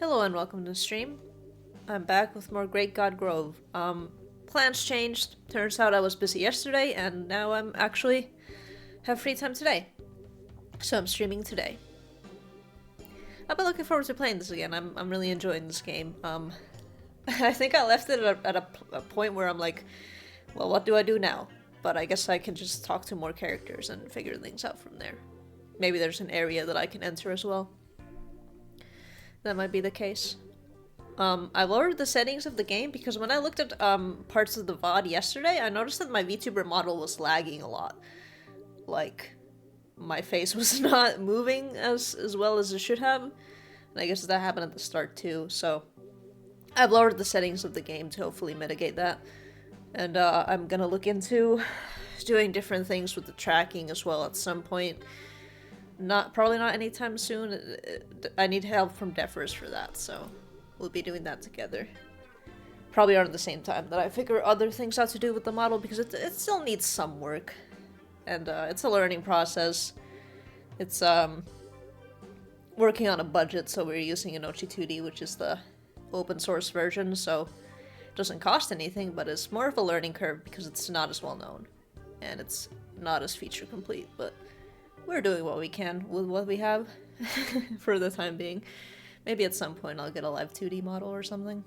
Hello and welcome to the stream. I'm back with more Great God Grove. Plans changed. Turns out I was busy yesterday, and now I'm actually have free time today. So I'm streaming today. I've been looking forward to playing this again. I'm really enjoying this game. I think I left it at a point where I'm like, well, what do I do now? But I guess I can just talk to more characters and figure things out from there. Maybe there's an area that I can enter as well. That might be the case. I lowered the settings of the game because when I looked at parts of the VOD yesterday, I noticed that my VTuber model was lagging a lot. Like, my face was not moving as well as it should have. And I guess that happened at the start too, so I've lowered the settings of the game to hopefully mitigate that. And I'm gonna look into doing different things with the tracking as well at some point. Probably not anytime soon. I need help from Defers for that, so we'll be doing that together. Probably around the same time that I figure other things out to do with the model, because it still needs some work. And it's a learning process. It's working on a budget, so we're using Inochi 2D, which is the open source version, so it doesn't cost anything, but it's more of a learning curve because it's not as well known. And it's not as feature complete, but we're doing what we can with what we have for the time being. Maybe at some point I'll get a live 2D model or something.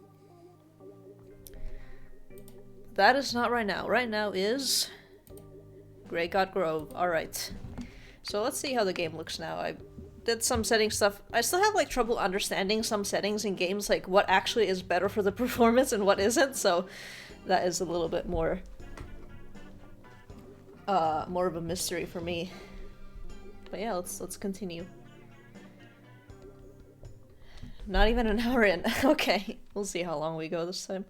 That is not right now. Right now is Great God Grove. Alright. So let's see how the game looks now. I did some setting stuff. I still have like trouble understanding some settings in games, like what actually is better for the performance and what isn't, so that is a little bit more of a mystery for me. But yeah, let's continue. Not even an hour in. Okay, we'll see how long we go this time.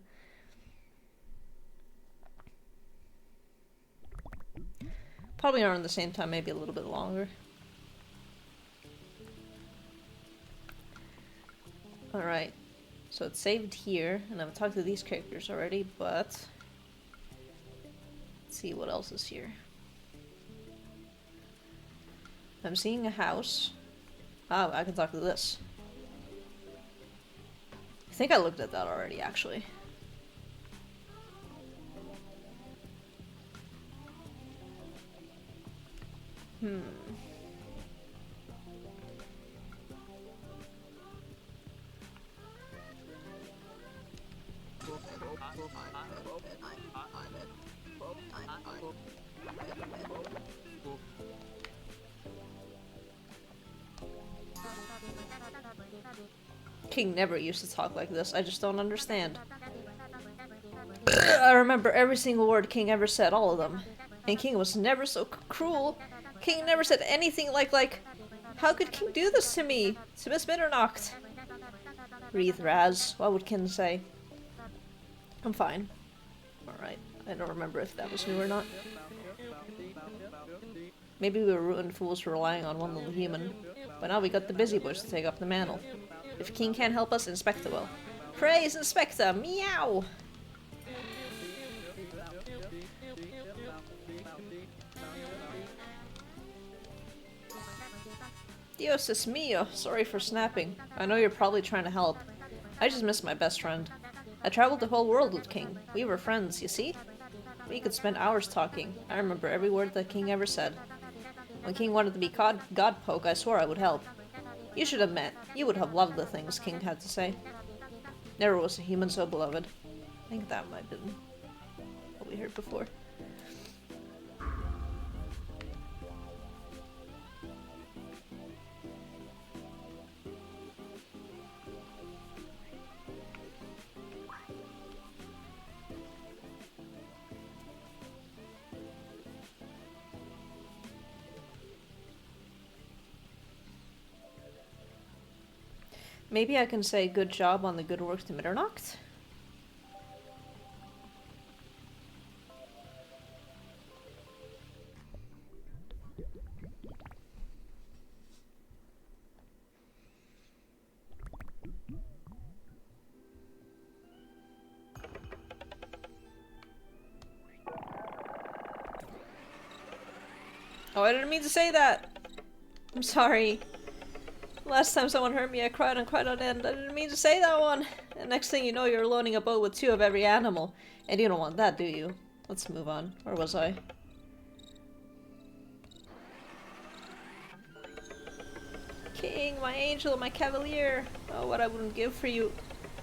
Probably around the same time, maybe a little bit longer. Alright, so it's saved here, and I've talked to these characters already, but let's see what else is here. I'm seeing a house. Oh, I can talk to this. I think I looked at that already, actually. King never used to talk like this. I just don't understand. I remember every single word King ever said, all of them. And King was never so cruel. King never said anything like, how could King do this to me? To Miss Mitternacht. Breathe, Raz. What would King say? I'm fine. Alright. I don't remember if that was new or not. Maybe we were ruined fools for relying on one little human. But now we got the busy boys to take up the mantle. If King can't help us, Inspector will. Praise Inspector! Meow! Dios es mío! Sorry for snapping. I know you're probably trying to help. I just miss my best friend. I traveled the whole world with King. We were friends, you see? We could spend hours talking. I remember every word that King ever said. When King wanted to be Godpoke, I swore I would help. You should have met. You would have loved the things King had to say. Never was a human so beloved. I think that might have been what we heard before. Maybe I can say good job on the good work to Mitternacht? Oh, I didn't mean to say that! I'm sorry. Last time someone hurt me, I cried and cried on end. I didn't mean to say that one. And next thing you know, you're loading a boat with 2 of every animal. And you don't want that, do you? Let's move on. Where was I? King, my angel, my cavalier. Oh, what I wouldn't give for you.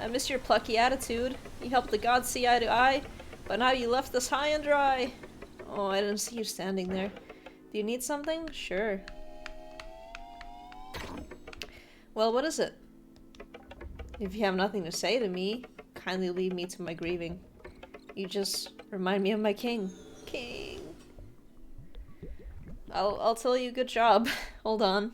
I miss your plucky attitude. You helped the gods see eye to eye, but now you left us high and dry. Oh, I didn't see you standing there. Do you need something? Sure. Well, what is it? If you have nothing to say to me, kindly leave me to my grieving. You just remind me of my king. King. I'll tell you good job. Hold on.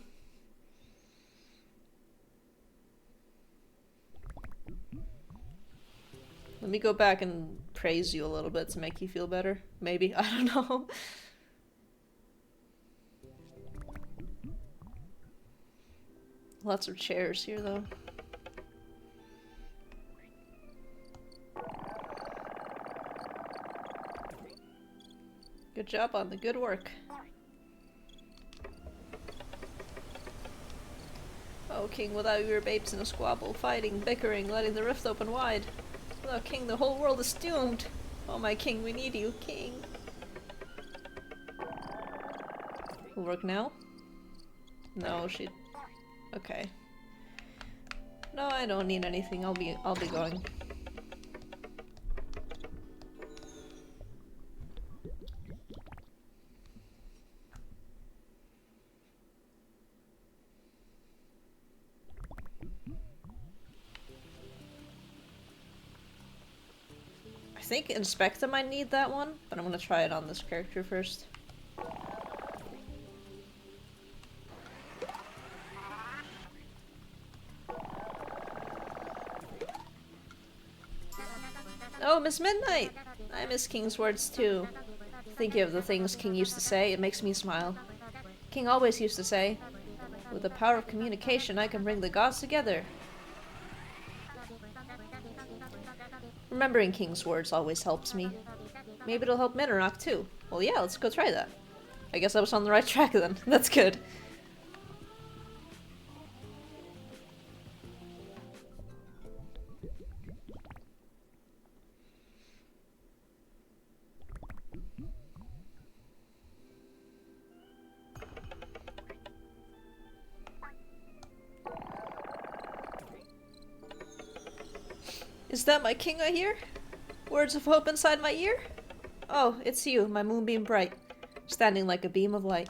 Let me go back and praise you a little bit to make you feel better. Maybe. I don't know. Lots of chairs here, though. Good job on the good work. Oh, King, without you, your babes in a squabble, fighting, bickering, letting the rift open wide. Without King, the whole world is doomed. Oh, my King, we need you, King. Will work now? No, she... Okay. No, I don't need anything. I'll be going. I think Inspector might need that one, but I'm gonna try it on this character first. Oh, Miss Midnight! I miss King's words too. Thinking of the things King used to say, it makes me smile. King always used to say, with the power of communication, I can bring the gods together. Remembering King's words always helps me. Maybe it'll help Midnight too. Well, yeah, let's go try that. I guess I was on the right track then. That's good. Is that my king I hear? Words of hope inside my ear? Oh, it's you, my moonbeam bright, standing like a beam of light.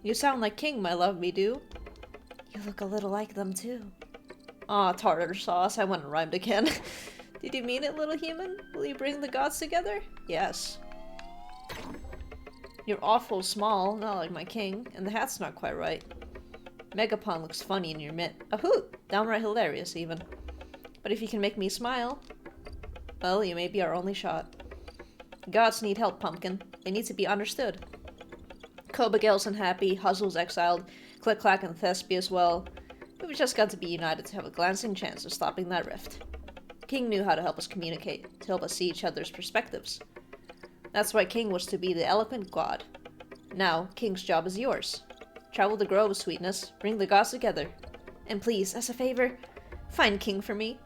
You sound like King, my love, me do. You look a little like them too. Aw, tartar sauce, I went and rhymed again. Did you mean it, little human? Will you bring the gods together? Yes. You're awful small, not like my king, and the hat's not quite right. Megapon looks funny in your mitt. A hoot! Downright hilarious, even. But if you can make me smile, well, you may be our only shot. Gods need help, Pumpkin. They need to be understood. Cob-forsaken unhappy, Huzzle's exiled, Click-Clack and Thespia as well. We've just got to be united to have a glancing chance of stopping that rift. King knew how to help us communicate, to help us see each other's perspectives. That's why King was to be the eloquent god. Now, King's job is yours. Travel the grove of sweetness, bring the gods together. And please, as a favor, find King for me.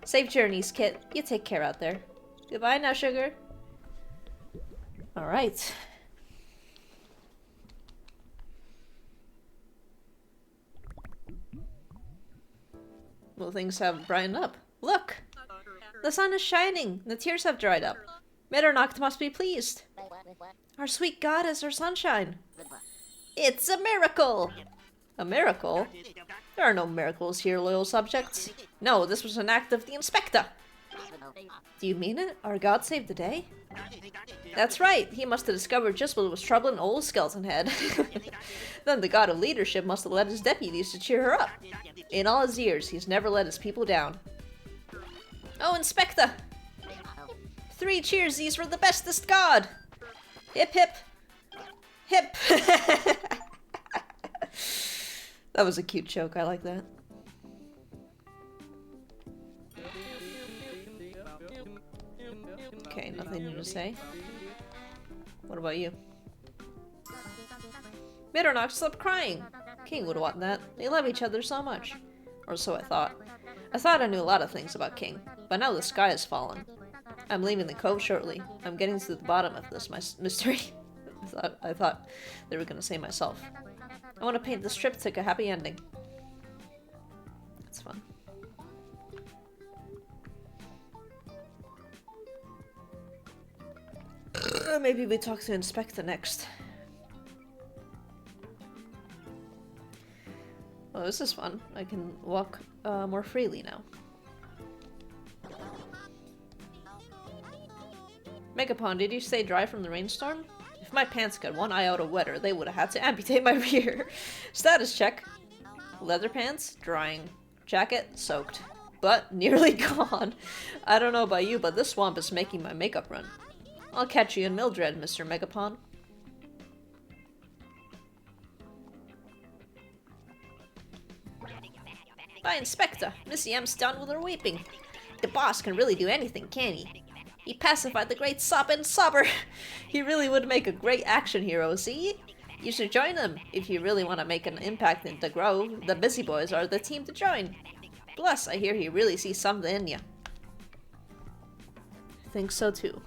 Safe journeys, Kit. You take care out there. Goodbye now, sugar. Alright. Well, things have brightened up. Look! The sun is shining. The tears have dried up. Mitternacht must be pleased. Our sweet goddess, our sunshine. It's a miracle! A miracle? There are no miracles here, loyal subjects. No, this was an act of the Inspector. Do you mean it? Our god saved the day? That's right. He must have discovered just what was troubling old Skeleton Head. Then the god of leadership must have led his deputies to cheer her up. In all his years, he's never let his people down. Oh, Inspector! 3 cheersies for the bestest god! Hip hip! Hip! That was a cute joke, I like that. Okay, nothing new to say. What about you? Mitternacht, stop crying! King would want that. They love each other so much. Or so I thought. I thought I knew a lot of things about King, but now the sky has fallen. I'm leaving the cove shortly. I'm getting to the bottom of this mystery. I thought they were gonna say myself. I want to paint this triptych a happy ending. That's fun. Maybe we talk to Inspector next. Oh, this is fun. I can walk more freely now. Megapon, did you stay dry from the rainstorm? If my pants got one iota wetter, they would have had to amputate my rear. Status check. Leather pants, drying. Jacket, soaked. Butt, nearly gone. I don't know about you, but this swamp is making my makeup run. I'll catch you in Mildred, Mr. Megapon. By Inspector, Missy M's done with her weeping. The boss can really do anything, can he? He pacified the great Soppin' Sobber. He really would make a great action hero, see? You should join him. If you really want to make an impact in the Grove, the Busy Boys are the team to join. Plus, I hear he really sees something in you. I think so too.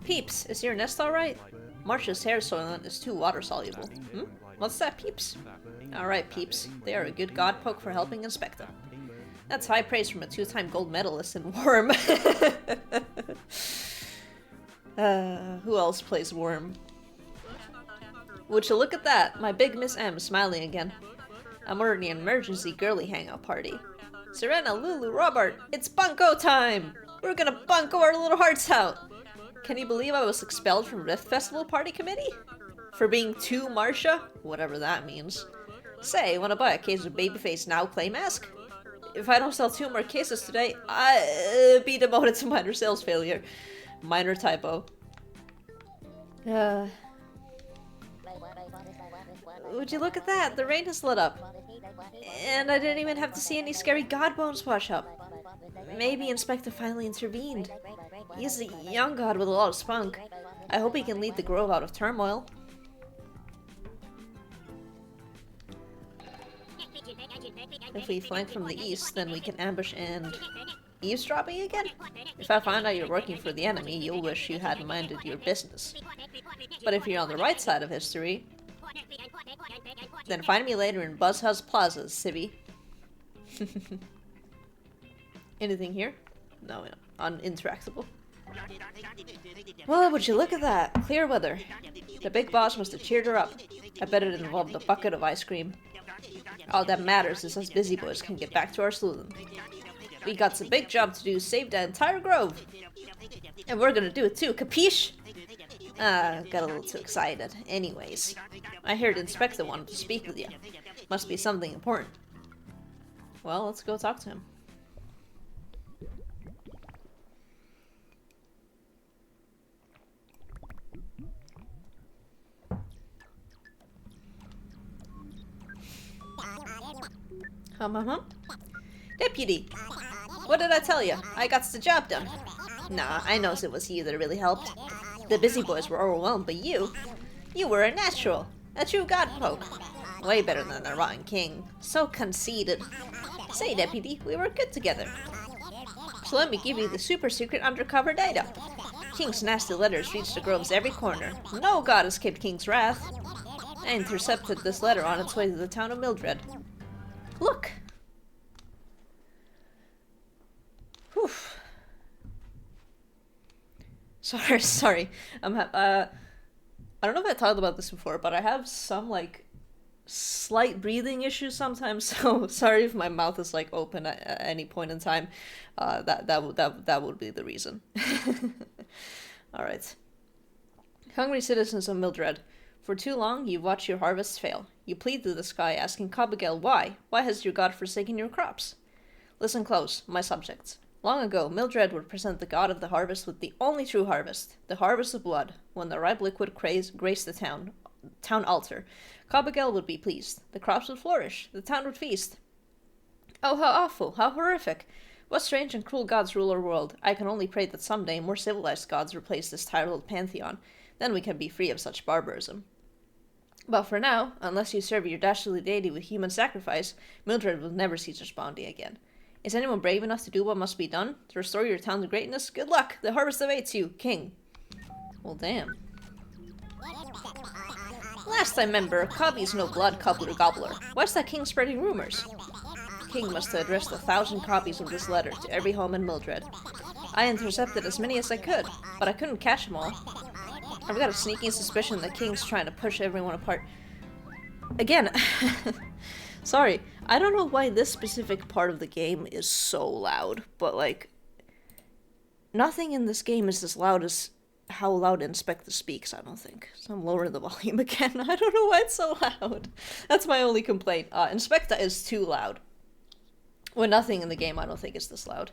Peeps, is your nest alright? Marsh's hair soilant is too water soluble. Hmm? What's that, Peeps? Alright, Peeps. They are a good god poke for helping Inspector. That's high praise from a 2-time gold medalist in Worm. Who else plays Worm? Would you look at that? My big Miss M smiling again. I'm ordering an emergency girly hangout party. Serena, Lulu, Robert, it's bunko time! We're gonna bunko our little hearts out! Can you believe I was expelled from Rift Festival Party Committee? For being too Marsha? Whatever that means. Say, wanna buy a case of Babyface Now Clay Mask? If I don't sell 2 more cases today, I'll be demoted to minor sales failure. Minor typo. Would you look at that? The rain has lit up. And I didn't even have to see any scary god bones wash up. Maybe Inspector finally intervened. He's a young god with a lot of spunk. I hope he can lead the Grove out of turmoil. If we flank from the east, then we can ambush and... eavesdropping again? If I find out you're working for the enemy, you'll wish you had minded your business. But if you're on the right side of history, then find me later in Buzzhouse Plaza, Civvy. Anything here? No, uninteractable. Well, would you look at that? Clear weather. The big boss must have cheered her up. I bet it involved a bucket of ice cream. All that matters is us busy boys can get back to our sleuthing. We got some big job to do, save the entire grove. And we're gonna do it too, capiche? Got a little too excited. Anyways, I heard Inspector wanted to speak with you. Must be something important. Well, let's go talk to him. Deputy! What did I tell you? I got the job done. Nah, I knows it was you that really helped. The busy boys were overwhelmed, but you were a natural. A true god poke. Way better than the rotten king. So conceited. Say, Deputy, we were good together. So let me give you the super secret undercover data. King's nasty letters reached the groves every corner. No god escaped King's wrath. I intercepted this letter on its way to the town of Mildred. Look! Whew. Sorry. I don't know if I talked about this before, but I have some, like, slight breathing issues sometimes, so sorry if my mouth is, like, open at any point in time. That would be the reason. Alright. Hungry citizens of Mildred. For too long, you've watched your harvests fail. You plead to the sky, asking Cob-forsaken why? Why has your god forsaken your crops? Listen close, my subjects. Long ago, Mildred would present the god of the harvest with the only true harvest, the harvest of blood. When the ripe liquid graced the town altar, Cob-forsaken would be pleased. The crops would flourish. The town would feast. Oh, how awful, how horrific. What strange and cruel gods rule our world? I can only pray that someday more civilized gods replace this titled pantheon. Then we can be free of such barbarism. But for now, unless you serve your dastardly deity with human sacrifice, Mildred will never see such bounty again. Is anyone brave enough to do what must be done? To restore your town to greatness? Good luck! The harvest awaits you, King! Well, damn. Last I remember, Cobby's no blood cobbler gobbler. Why's that king spreading rumors? King must have addressed 1,000 copies of this letter to every home in Mildred. I intercepted as many as I could, but I couldn't catch them all. I've got a sneaking suspicion that King's trying to push everyone apart. Again, sorry, I don't know why this specific part of the game is so loud, but like, nothing in this game is as loud as how loud Inspector speaks, I don't think. So I'm lowering the volume again. I don't know why it's so loud. That's my only complaint. Inspector is too loud. When nothing in the game I don't think is this loud.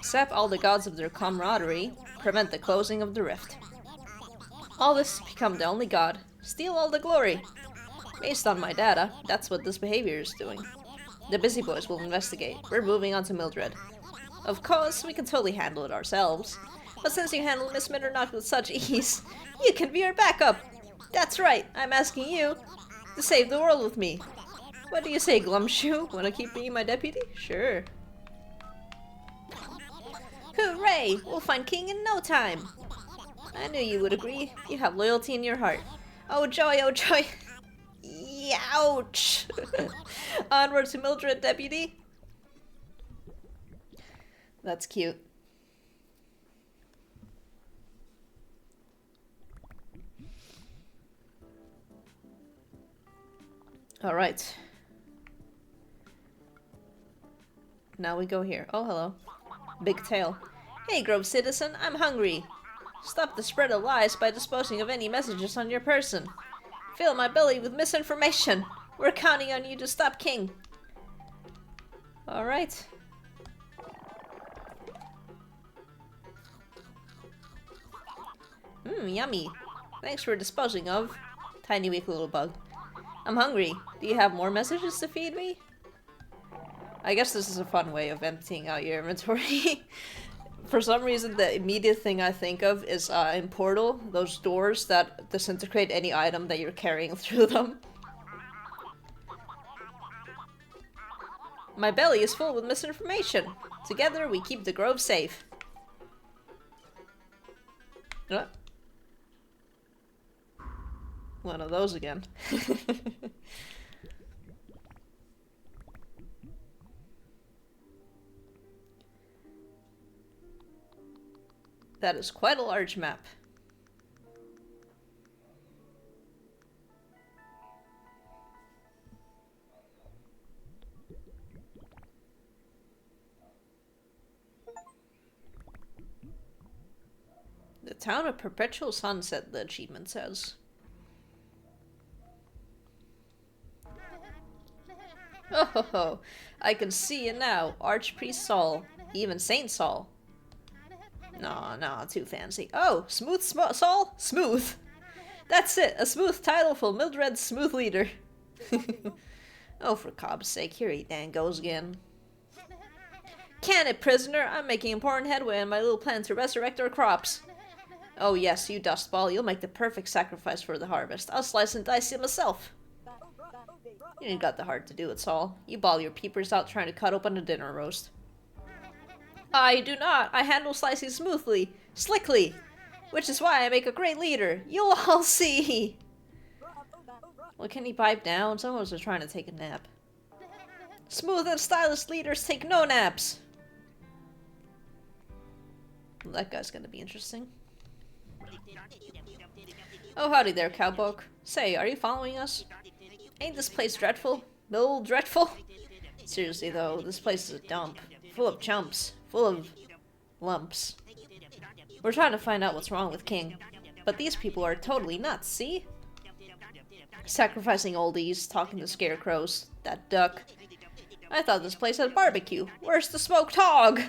Sap all the gods of their camaraderie, prevent the closing of the rift. All this become the only god, steal all the glory. Based on my data, that's what this behavior is doing. The busy boys will investigate. We're moving on to Mildred. Of course, we can totally handle it ourselves. But since you handle Miss Mitternacht with such ease, you can be our backup. That's right, I'm asking you to save the world with me. What do you say, Glumshoe? Wanna keep being my deputy? Sure. Hooray! We'll find King in no time! I knew you would agree. You have loyalty in your heart. Oh joy, oh joy! Ouch! Onward to Mildred, deputy! That's cute. Alright. Now we go here. Oh, hello. Big tail. Hey, Grove citizen, I'm hungry. Stop the spread of lies by disposing of any messages on your person. Fill my belly with misinformation. We're counting on you to stop King. Alright. Yummy. Thanks for disposing of. Tiny weak little bug. I'm hungry. Do you have more messages to feed me? I guess this is a fun way of emptying out your inventory. For some reason, the immediate thing I think of is in Portal, those doors that disintegrate any item that you're carrying through them. My belly is full with misinformation. Together, we keep the grove safe. What? One of those again. That is quite a large map. The town of Perpetual Sunset, the achievement says. Oh ho ho, I can see you now, Archpriest Saul, even Saint Saul. No, too fancy. Oh, Smooth Saul? Smooth. That's it, a smooth title for Mildred's smooth leader. Oh, for Cobb's sake, here he dang goes again. Can it, prisoner? I'm making important headway on my little plan to resurrect our crops. Oh yes, you dustball, you'll make the perfect sacrifice for the harvest. I'll slice and dice it myself. You ain't got the heart to do it, Saul. You ball your peepers out trying to cut open a dinner roast. I do not. I handle slicing smoothly, slickly, which is why I make a great leader. You'll all see. Well, can he pipe down? Someone was trying to take a nap. Smooth and stylish leaders take no naps. Well, that guy's gonna be interesting. Oh, howdy there, cowpoke. Say, are you following us? Ain't this place dreadful? Mill dreadful? Seriously though, this place is a dump. Full of chumps. Full of lumps. We're trying to find out what's wrong with King. But these people are totally nuts, see? Sacrificing oldies, talking to scarecrows, that duck. I thought this place had barbecue. Where's the smoked hog?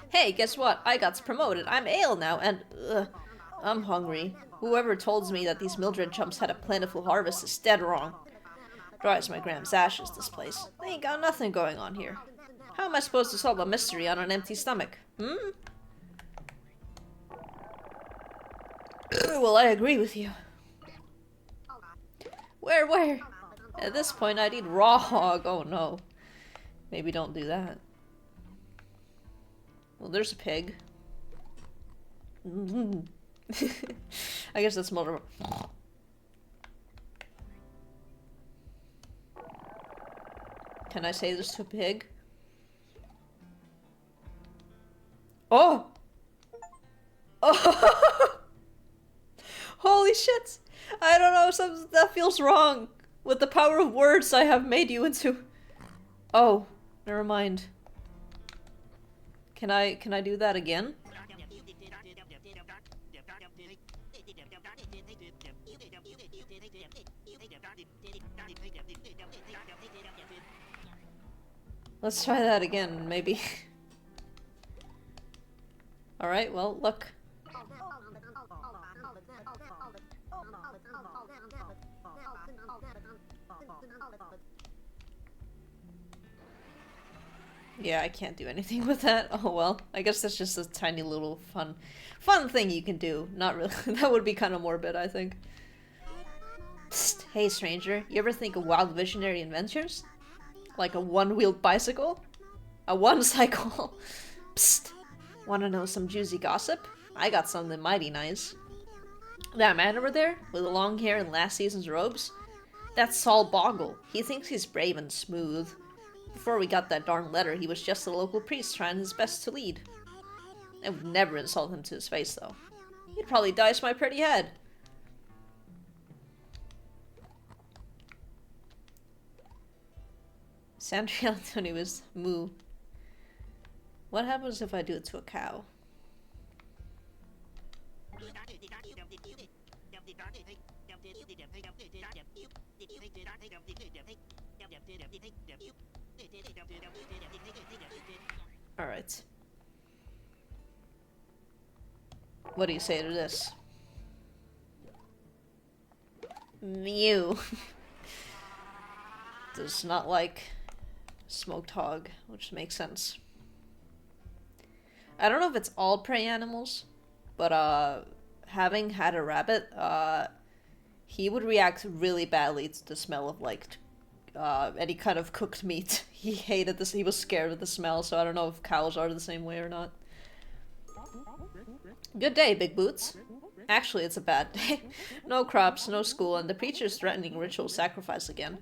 Hey, guess what? I got promoted. I'm ale now and I'm hungry. Whoever told me that these Mildred chumps had a plentiful harvest is dead wrong. Dry as my Gram's ashes, this place. They ain't got nothing going on here. How am I supposed to solve a mystery on an empty stomach? Hmm? Well, I agree with you. Where? At this point, I'd eat raw hog. Oh no. Maybe don't do that. Well, there's a pig. I guess that's more. Can I say this to a pig? Oh! Oh! Holy shit! I don't know, that feels wrong. With the power of words, I have made you into... Oh, never mind. Can I do that again? Let's try that again, maybe. Alright, well, look. Yeah, I can't do anything with that. Oh well. I guess that's just a tiny little fun thing you can do. Not really. That would be kind of morbid, I think. Psst. Hey, stranger. You ever think of wild visionary adventures? Like a one-wheeled bicycle? A one-cycle? Psst. Wanna know some juicy gossip? I got something mighty nice. That man over there, with the long hair and last season's robes? That's Saul Boggle. He thinks he's brave and smooth. Before we got that darn letter, he was just a local priest trying his best to lead. I would never insult him to his face, though. He'd probably dice my pretty head. Sandra Anthony was moo. What happens if I do it to a cow? Alright. What do you say to this? Mew. Does not like smoked hog, which makes sense. I don't know if it's all prey animals, but having had a rabbit, he would react really badly to the smell of like any kind of cooked meat. He hated this. He was scared of the smell, so I don't know if cows are the same way or not. Good day, Big Boots. Actually, it's a bad day. No crops, no school, and the preacher's threatening ritual sacrifice again.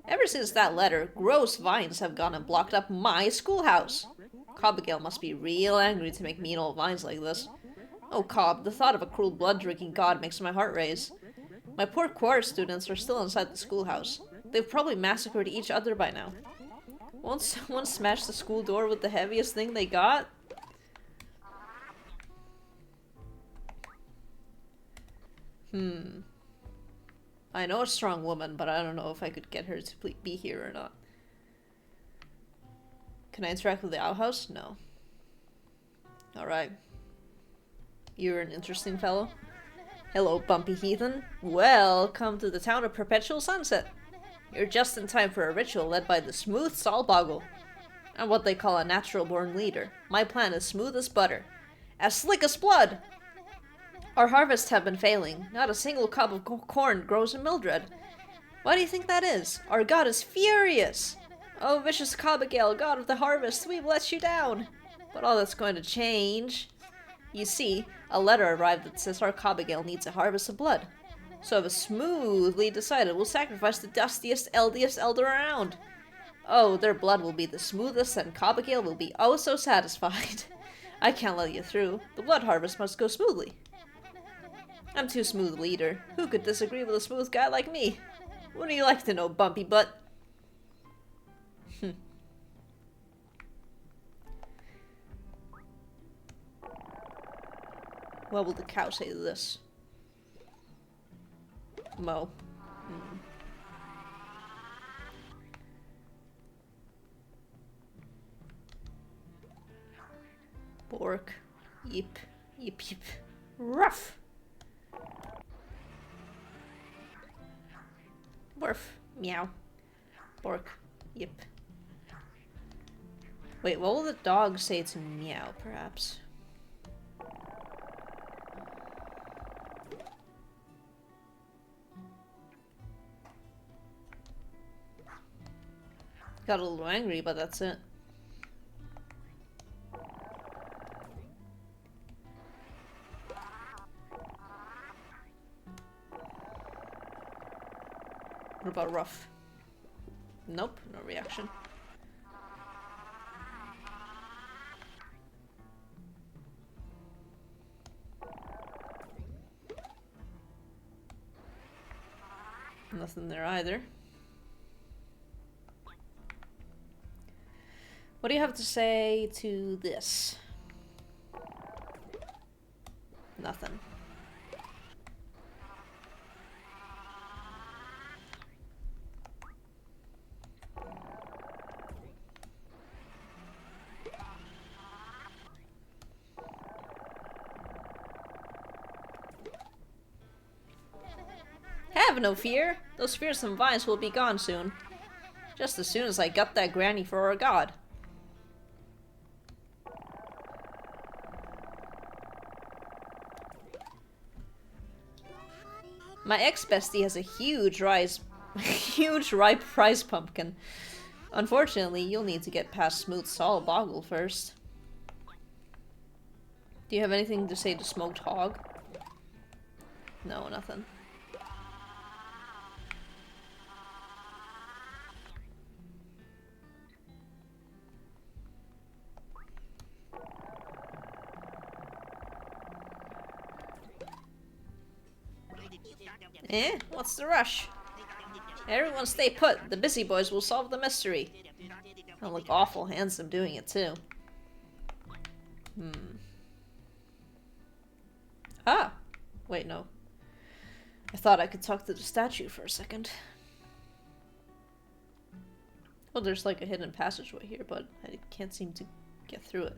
Ever since that letter, gross vines have gone and blocked up my schoolhouse. Cob-forsaken must be real angry to make mean old vines like this. Oh, Cobb, the thought of a cruel blood-drinking god makes my heart race. My poor choir students are still inside the schoolhouse. They've probably massacred each other by now. Won't someone smash the school door with the heaviest thing they got? I know a strong woman, but I don't know if I could get her to be here or not. Can I interact with the outhouse? No. Alright. You're an interesting fellow. Hello, bumpy heathen. Welcome to the town of Perpetual Sunset. You're just in time for a ritual led by the smooth Saul Boggle. I'm what they call a natural-born leader. My plan is smooth as butter. As slick as blood! Our harvests have been failing. Not a single cob of corn grows in Mildred. Why do you think that is? Our god is furious! Oh, vicious cob-forsaken, god of the harvest, we've let you down! But all that's going to change... You see, a letter arrived that says our cob-forsaken needs a harvest of blood. So I've smoothly decided we'll sacrifice the dustiest, eldiest elder around. Oh, their blood will be the smoothest, and cob-forsaken will be oh so satisfied. I can't let you through. The blood harvest must go smoothly. I'm too smooth leader. Who could disagree with a smooth guy like me? What do you like to know, bumpy butt? What will the cow say to this? Mo. Bork. Yip. Yip yip. Ruff! Worf. Meow. Bork. Yip. Wait, what will the dog say to meow, perhaps? Got a little angry, but that's it. What about Ruff? Nope, no reaction. Nothing there either. What do you have to say to this? Nothing. Have no fear. Those fearsome vines will be gone soon. Just as soon as I gut that granny for our god. My ex-bestie has a huge ripe rice pumpkin. Unfortunately, you'll need to get past Smooth Sol Boggle first. Do you have anything to say to Smoked Hog? No, nothing. Eh? What's the rush? Everyone stay put. The busy boys will solve the mystery. I'll look awful handsome doing it too. Ah! Wait, no. I thought I could talk to the statue for a second. Well, there's like a hidden passageway here, but I can't seem to get through it.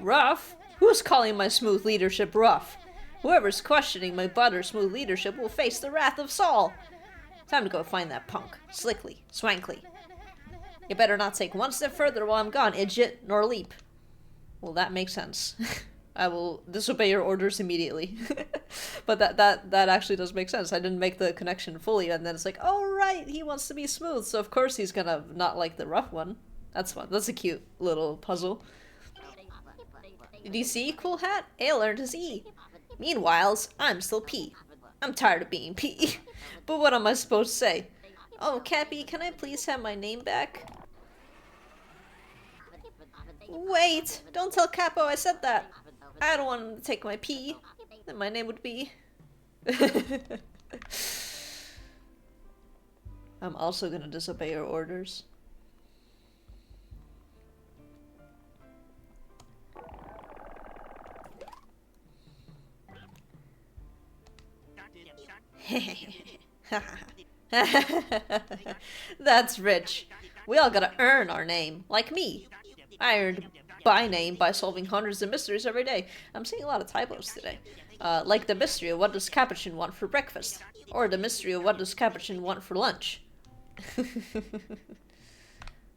Rough? Who's calling my smooth leadership rough? Whoever's questioning my butter smooth leadership will face the wrath of Saul. Time to go find that punk. Slickly. Swankly. You better not take one step further while I'm gone, idjit, nor leap. Well, that makes sense. I will disobey your orders immediately. But that actually does make sense. I didn't make the connection fully, and then it's like, oh right, he wants to be smooth, so of course he's gonna not like the rough one. That's fun. That's a cute little puzzle. Did you see, cool hat? Ale earned his E. Meanwhile, I'm still P. I'm tired of being P. But what am I supposed to say? Oh, Cappy, can I please have my name back? Wait! Don't tell Capo I said that! I don't want him to take my P. Then my name would be... I'm also gonna disobey your orders. That's rich. We all gotta earn our name, like me. I earned my name by solving hundreds of mysteries every day. I'm seeing a lot of typos today. Like the mystery of what does Capuchin want for breakfast? Or the mystery of what does Capuchin want for lunch?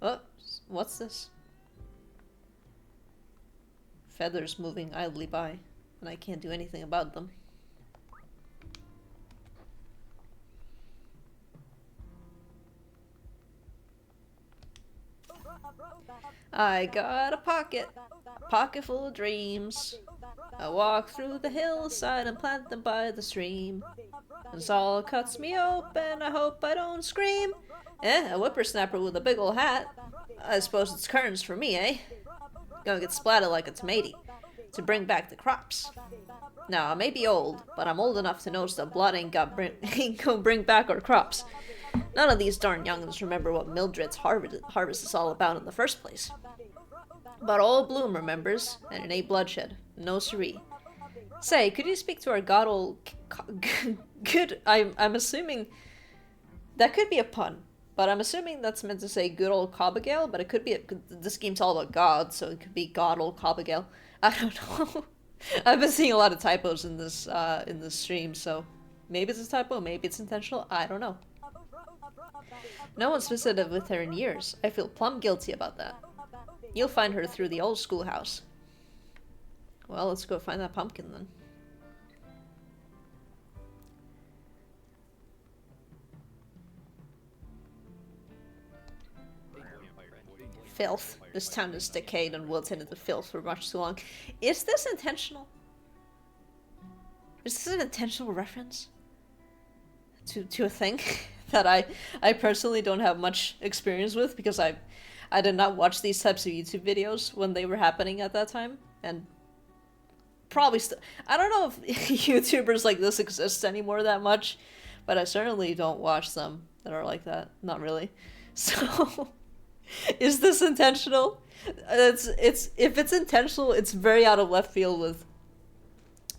Oh, what's this? Feathers moving idly by, and I can't do anything about them. I got a pocket full of dreams. I walk through the hillside and plant them by the stream. And Saul cuts me open, I hope I don't scream. A whippersnapper with a big ol' hat. I suppose it's curtains for me, eh? Gonna get splattered like a tomato to bring back the crops. Now, I may be old, but I'm old enough to notice that blood ain't gonna bring back our crops. None of these darn young'uns remember what Mildred's harvest is all about in the first place. But old Bloom remembers, and it ain't bloodshed. No siree. Say, could you speak to our Good. I'm assuming that could be a pun, but I'm assuming that's meant to say good old Cobbigail. But it could be this game's all about God, so it could be God old Cobbigail. I don't know. I've been seeing a lot of typos in this stream, so maybe it's a typo, maybe it's intentional. I don't know. No one's visited with her in years. I feel plumb guilty about that. You'll find her through the old schoolhouse. Well, let's go find that pumpkin then. Filth. This town is decayed and wilted into filth for much too long. Is this intentional? Is this an intentional reference to a thing that I personally don't have much experience with, because I did not watch these types of YouTube videos when they were happening at that time, and probably still I don't know if YouTubers like this exist anymore that much, but I certainly don't watch them that are like that. Not really. So is this intentional? It's if it's intentional, it's very out of left field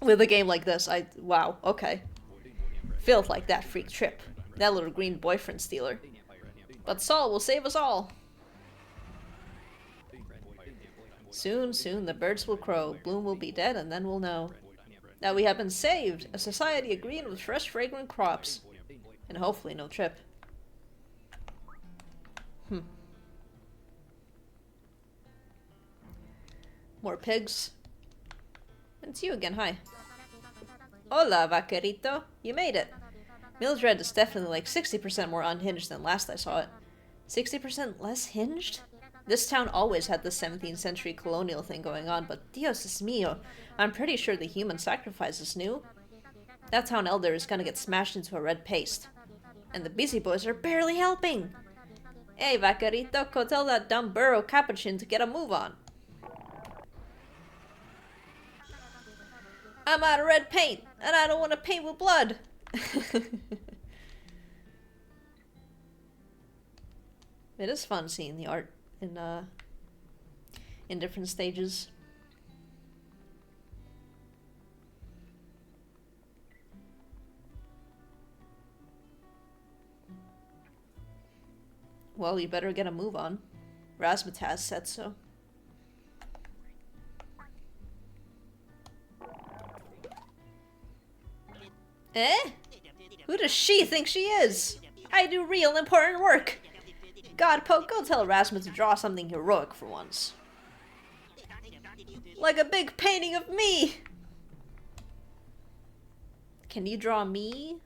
with a game like this. Wow, okay. Filth like that freak trip. That little green boyfriend stealer. But Saul will save us all. Soon, soon the birds will crow, Bloom will be dead, and then we'll know that we have been saved, a society agreeing with fresh fragrant crops. And hopefully no trip. More pigs. It's you again, hi. Hola, vaquerito. You made it. Mildred is definitely like 60% more unhinged than last I saw it. 60% less hinged? This town always had the 17th century colonial thing going on, but Dios es mío, I'm pretty sure the human sacrifice is new. That town elder is gonna get smashed into a red paste. And the busy boys are barely helping! Hey, vaquerito, go tell that dumb burro capuchin to get a move on. I'm out of red paint, and I don't want to paint with blood! It is fun seeing the art in different stages. Well, you better get a move on. Razmataz said so. Eh? Who does she think she is? I do real important work. God, Poke, go tell Erasmus to draw something heroic for once. Like a big painting of me! Can you draw me?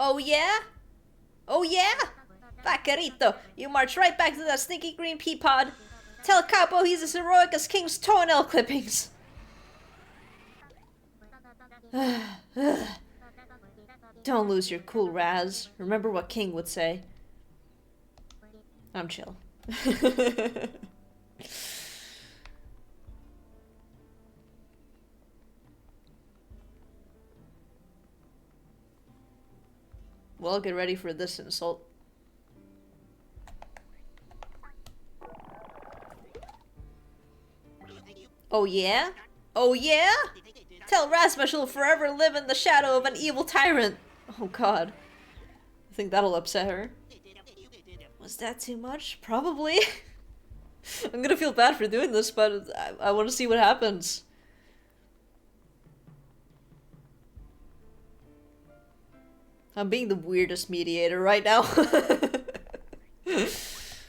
Oh yeah? Oh yeah? Vaquerito, you march right back to that stinky green pea pod. Tell Capo he's as heroic as King's toenail clippings. Don't lose your cool, Raz. Remember what King would say. I'm chill. Well, get ready for this insult. Oh yeah? Oh yeah? Tell Rasma she'll forever live in the shadow of an evil tyrant. Oh god. I think that'll upset her. Was that too much? Probably. I'm gonna feel bad for doing this, but I want to see what happens. I'm being the weirdest mediator right now. If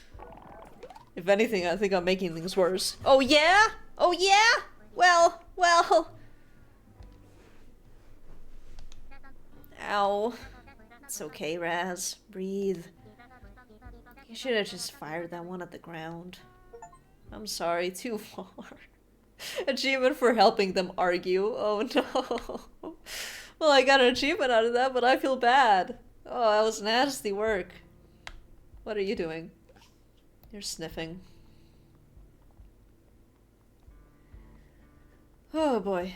anything, I think I'm making things worse. Oh yeah? Oh yeah? Well. Ow. It's okay, Raz. Breathe. You should have just fired that one at the ground. I'm sorry, too far. Achievement for helping them argue. Oh no. Well, I got an achievement out of that, but I feel bad. Oh, that was nasty work. What are you doing? You're sniffing. Oh boy.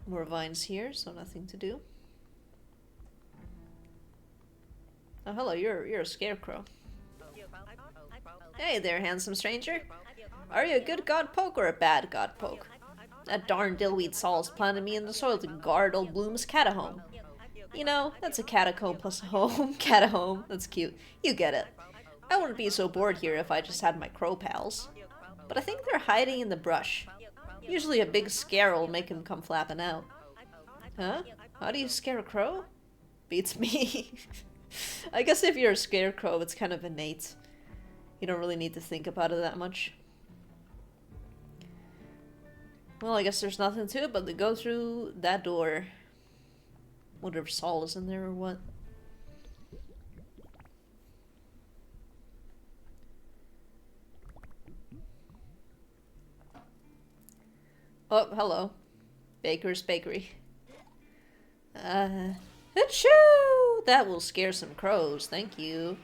More vines here, so nothing to do. Oh, hello, you're a scarecrow. Hey there, handsome stranger. Are you a good god poke or a bad god poke? That darn dillweed Saul's planted me in the soil to guard old Bloom's catahome. You know, that's a catacomb plus a home. Catahome. That's cute. You get it. I wouldn't be so bored here if I just had my crow pals. But I think they're hiding in the brush. Usually a big scare will make them come flapping out. Huh? How do you scare a crow? Beats me. I guess if you're a scarecrow, it's kind of innate. You don't really need to think about it that much. Well, I guess there's nothing to it but to go through that door. Wonder if Saul is in there or what. Oh, hello. Baker's Bakery. Achoo! That will scare some crows, thank you.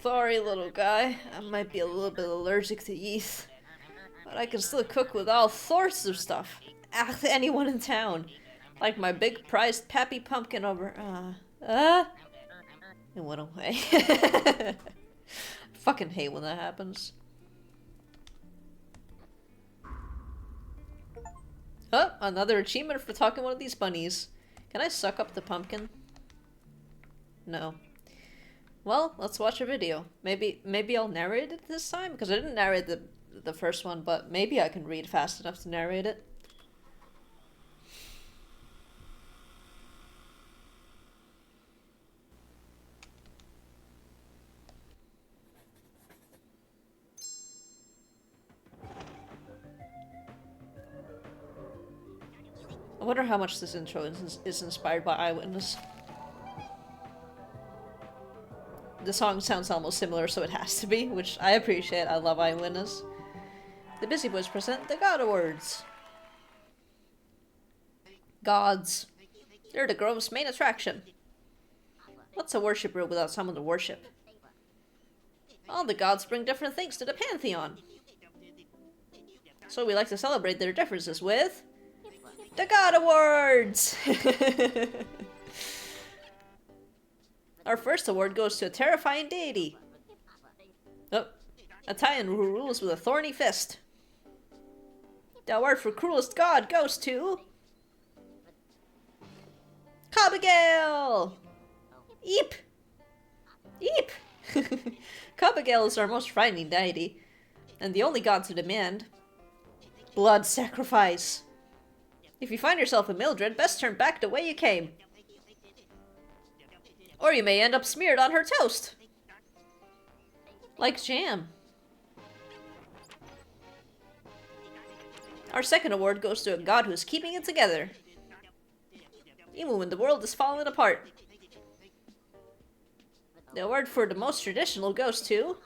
Sorry, little guy. I might be a little bit allergic to yeast. But I can still cook with all sorts of stuff. Ask anyone in town. Like my big prized Pappy Pumpkin over... It went away. Fucking hate when that happens. Oh, another achievement for talking to one of these bunnies. Can I suck up the pumpkin? No. Well, let's watch a video. Maybe I'll narrate it this time? Because I didn't narrate the first one, but maybe I can read fast enough to narrate it. I wonder how much this intro is inspired by Eyewitness. The song sounds almost similar, so it has to be, which I appreciate. I love Eyewitness. The Busy Boys present the God Awards. Gods. They're the Grove's main attraction. What's a worship room without someone to worship? All the gods bring different things to the pantheon. So we like to celebrate their differences with... the God Awards! Our first award goes to a terrifying deity. Oh, a Titan who rules with a thorny fist. The award for cruelest god goes to... Cob-forsaken! Eep! Eep! Cob-forsaken is our most frightening deity, and the only god to demand blood sacrifice. If you find yourself a Mildred, best turn back the way you came. Or you may end up smeared on her toast. Like jam. Our second award goes to a god who's keeping it together. Even when the world is falling apart. The award for the most traditional goes to...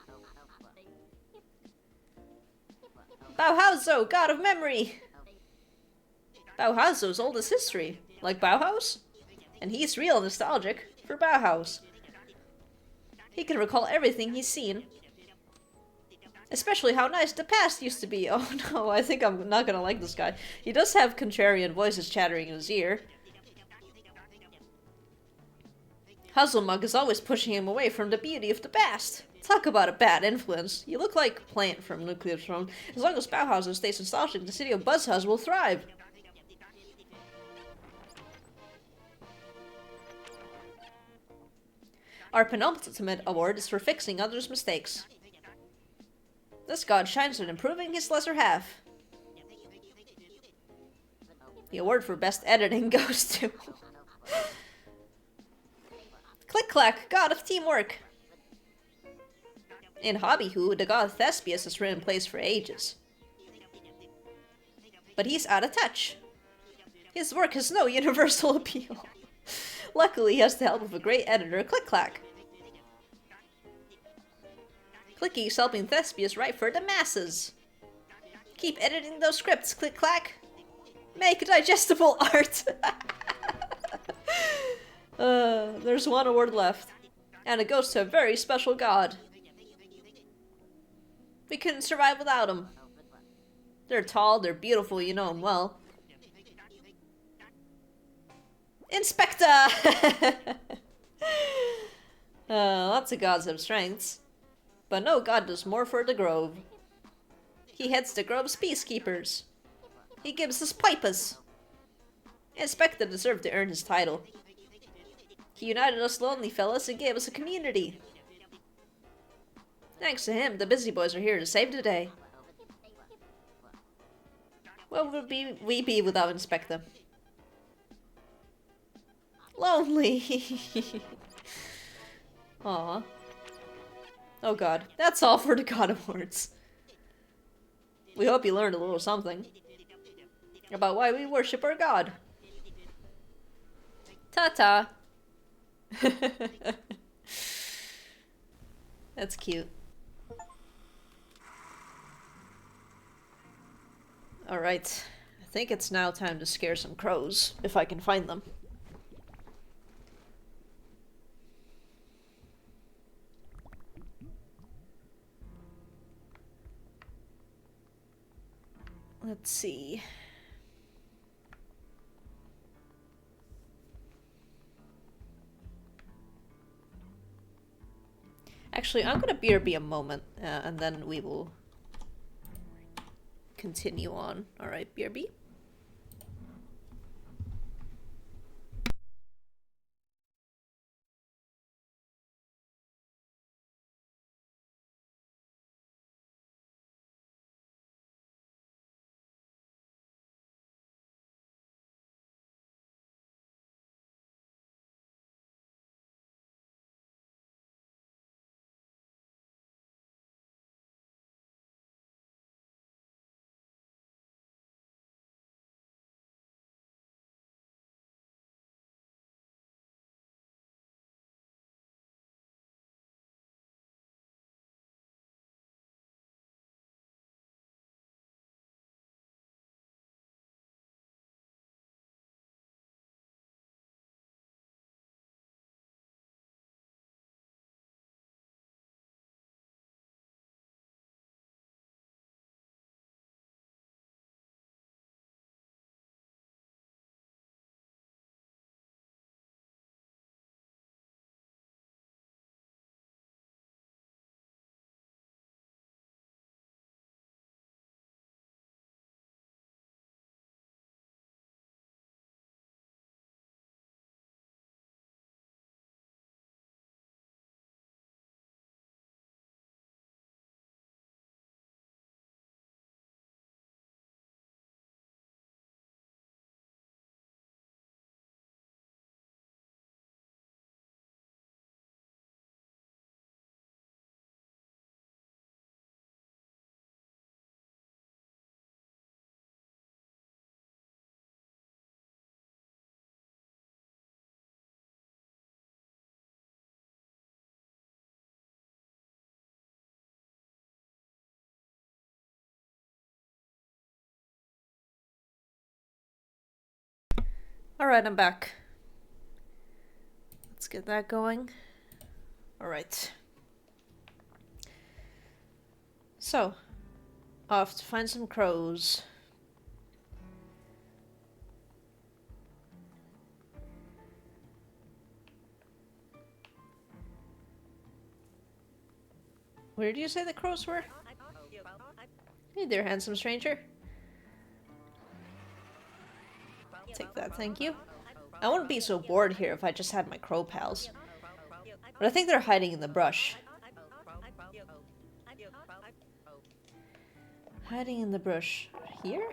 Bauhauzo, god of memory! Bauhauzo's oldest history, like Bauhaus? And he's real nostalgic for Bauhaus. He can recall everything he's seen. Especially how nice the past used to be. Oh no, I think I'm not gonna like this guy. He does have contrarian voices chattering in his ear. Hazelmug is always pushing him away from the beauty of the past. Talk about a bad influence. You look like Plant from Nuclear Throne. As long as Bauhauser stays nostalgic, the city of Buzzhuzz will thrive. Our penultimate award is for fixing others' mistakes. This god shines on improving his lesser half. The award for best editing goes to... Click-clack, god of teamwork. In Hobby-Who, the god Thespius has been in place for ages. But he's out of touch. His work has no universal appeal. Luckily, he has the help of a great editor, Click-clack. Clicky's helping Thespius write for the masses. Keep editing those scripts, Click-clack. Make digestible art. There's one award left. And it goes to a very special god. We couldn't survive without them. They're tall, they're beautiful, you know them well. Inspector! Lots of gods have strengths, but no god does more for the Grove. He heads the Grove's peacekeepers. He gives us pipers. Inspector deserved to earn his title. He united us lonely fellas and gave us a community. Thanks to him, the busy boys are here to save the day. What would we be without Inspector? Lonely. Aw. Oh god, that's all for the God Awards. We hope you learned a little something about why we worship our god. Ta-ta. That's cute. Alright, I think it's now time to scare some crows, if I can find them. Let's see. Actually, I'm gonna BRB a moment, and then we will continue on. Alright, BRB. Alright, I'm back. Let's get that going. Alright. So, off to find some crows. Where do you say the crows were? Hey there, handsome stranger. Take that, thank you. I wouldn't be so bored here if I just had my crow pals. But I think they're hiding in the brush. Hiding in the brush. Here?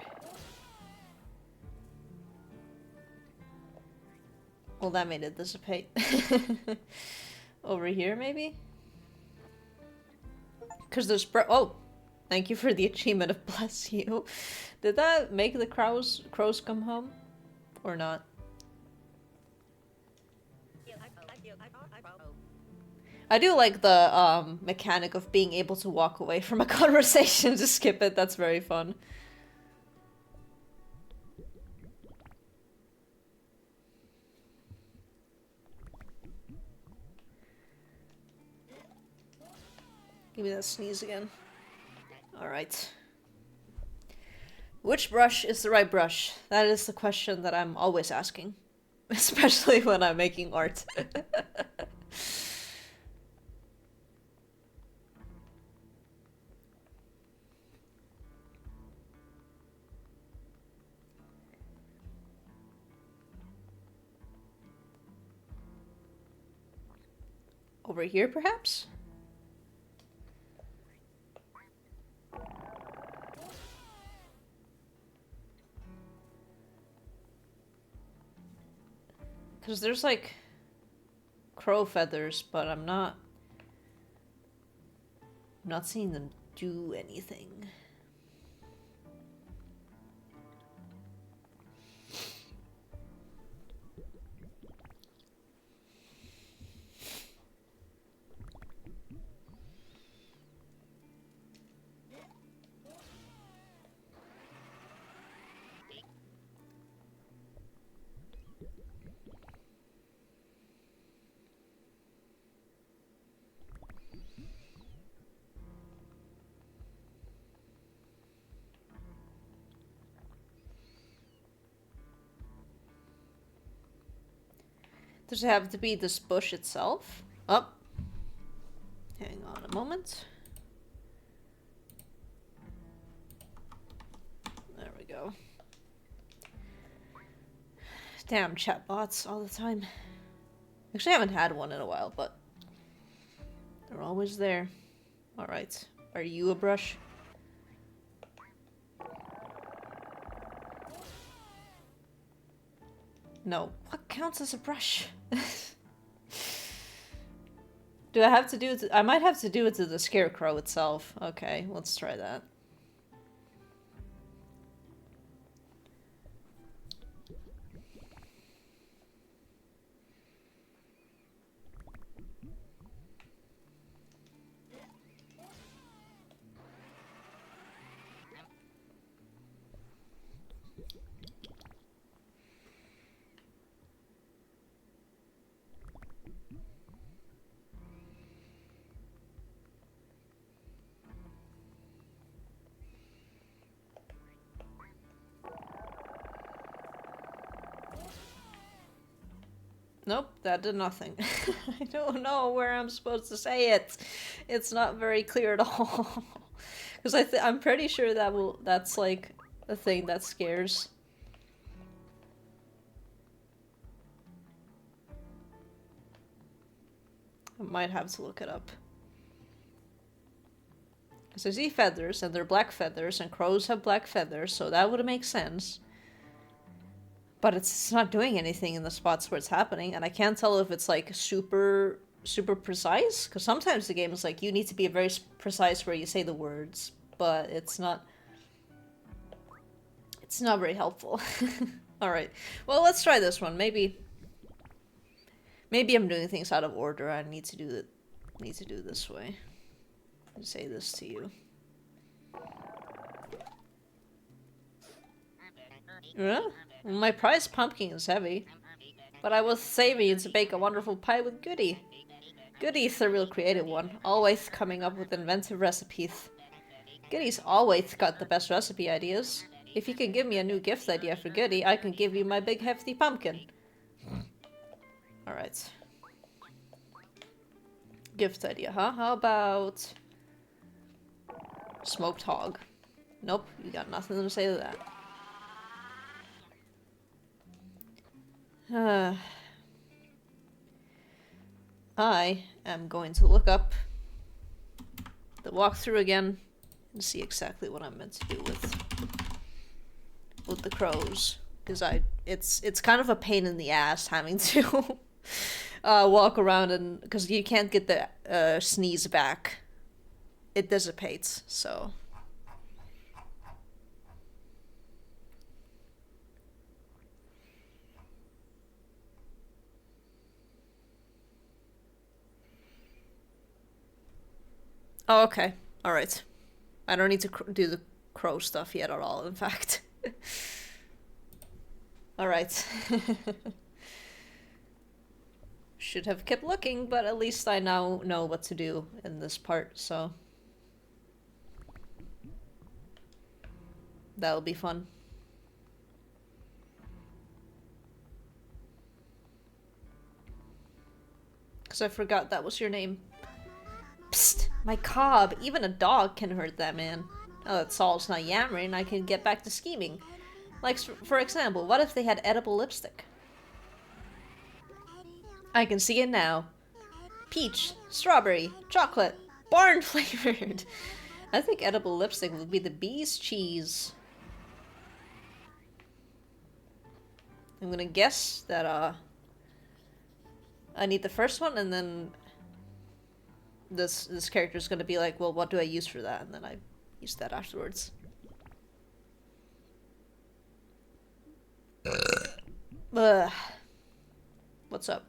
Well, that made it dissipate. Over here, maybe? Because there's oh! Thank you for the achievement of bless you. Did that make the crows come home? Or not? I do like the mechanic of being able to walk away from a conversation to skip it. That's very fun. Give me that sneeze again. Alright. Which brush is the right brush? That is the question that I'm always asking. Especially when I'm making art. Over here, perhaps? Because there's like crow feathers, but I'm not seeing them do anything. Does it have to be this bush itself? Oh. Hang on a moment. There we go. Damn chatbots all the time. Actually, I haven't had one in a while, but they're always there. Alright. Are you a brush? No. What counts as a brush? Do I have to do it? I might have to do it to the scarecrow itself. Okay, let's try that. Nope, that did nothing. I don't know where I'm supposed to say it. It's not very clear at all. Because I'm pretty sure that's like a thing that scares. I might have to look it up. Because I see feathers, and they're black feathers, and crows have black feathers, so that would make sense. But it's not doing anything in the spots where it's happening, and I can't tell if it's like super precise, because sometimes the game is like, you need to be very precise where you say the words, but it's not very helpful. Alright, well, let's try this one. Maybe I'm doing things out of order. I need to do this way. I'll say this to you. Yeah? My prize pumpkin is heavy, but I was saving it to bake a wonderful pie with Goody. Goody's the real creative one, always coming up with inventive recipes. Goody's always got the best recipe ideas. If you can give me a new gift idea for Goody, I can give you my big hefty pumpkin. Alright. Gift idea, huh? How about smoked hog? Nope, you got nothing to say to that. I am going to look up the walkthrough again and see exactly what I'm meant to do with the crows, because it's kind of a pain in the ass having to walk around, and because you can't get the sneeze back, it dissipates. So. Oh, okay. Alright. I don't need to do the crow stuff yet at all, in fact. Alright. Should have kept looking, but at least I now know what to do in this part, so. That'll be fun. Because I forgot that was your name. Psst! My cob! Even a dog can hurt that man. Now that Saul's not yammering, I can get back to scheming. Like, for example, what if they had edible lipstick? I can see it now. Peach, strawberry, chocolate, barn flavored. I think edible lipstick would be the bee's cheese. I'm gonna guess that, I need the first one, and then this character's gonna be like, well, what do I use for that? And then I use that afterwards. Ugh. What's up?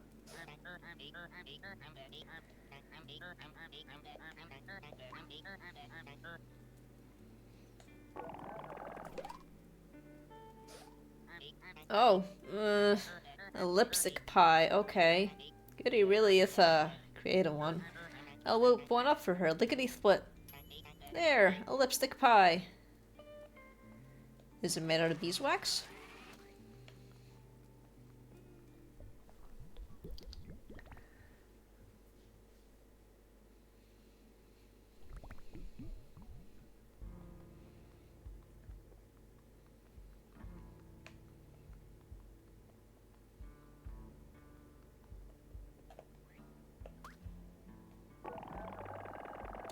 Oh, a lipstick pie, okay. Goody really is a creative one. I'll whip one up for her, lickety split. There, a lipstick pie. Is it made out of beeswax?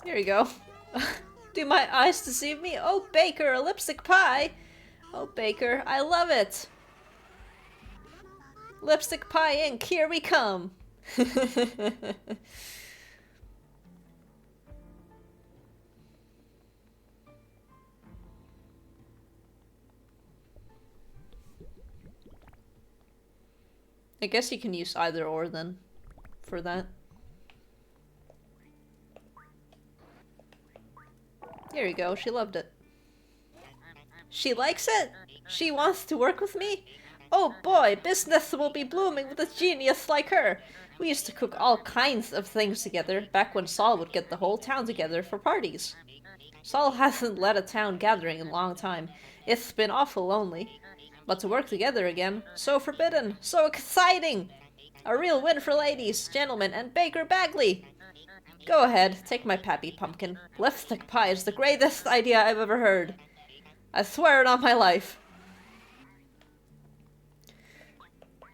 Here you go. Do my eyes deceive me? Oh, Baker, a lipstick pie! Oh, Baker, I love it! Lipstick pie ink, here we come! I guess you can use either or then, for that. There you go, she loved it. She likes it? She wants to work with me? Oh boy, business will be blooming with a genius like her. We used to cook all kinds of things together, back when Saul would get the whole town together for parties. Saul hasn't led a town gathering in a long time. It's been awful lonely. But to work together again, so forbidden, so exciting! A real win for ladies, gentlemen, and Baker Bagley! Go ahead, take my pappy pumpkin. Lipstick pie is the greatest idea I've ever heard. I swear it on my life.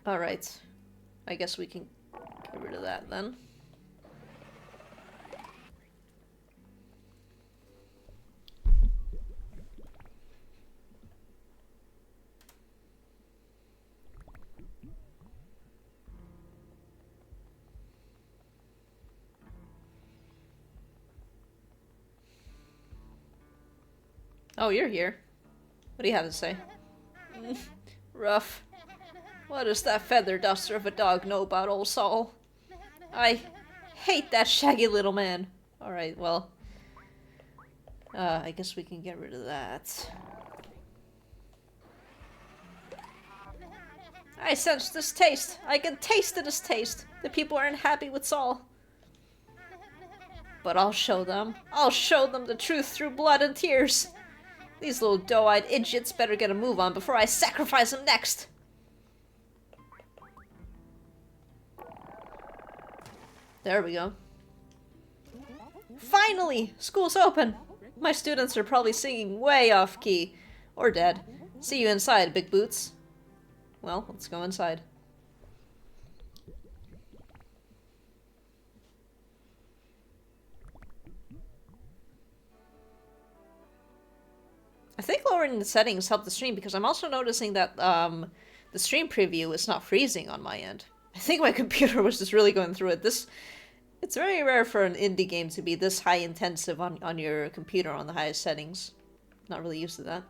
Alright. I guess we can get rid of that then. Oh, you're here. What do you have to say? Rough. What does that feather duster of a dog know about old Saul? I hate that shaggy little man. Alright, well. I guess we can get rid of that. I sense this taste. I can taste this taste. The people aren't happy with Saul. But I'll show them. I'll show them the truth through blood and tears. These little doe-eyed idiots better get a move on before I sacrifice them next. There we go. Finally! School's open! My students are probably singing way off key. Or dead. See you inside, Big Boots. Well, let's go inside. I think lowering the settings helped the stream because I'm also noticing that the stream preview is not freezing on my end. I think my computer was just really going through it. It's very rare for an indie game to be this high intensive on your computer on the highest settings. Not really used to that.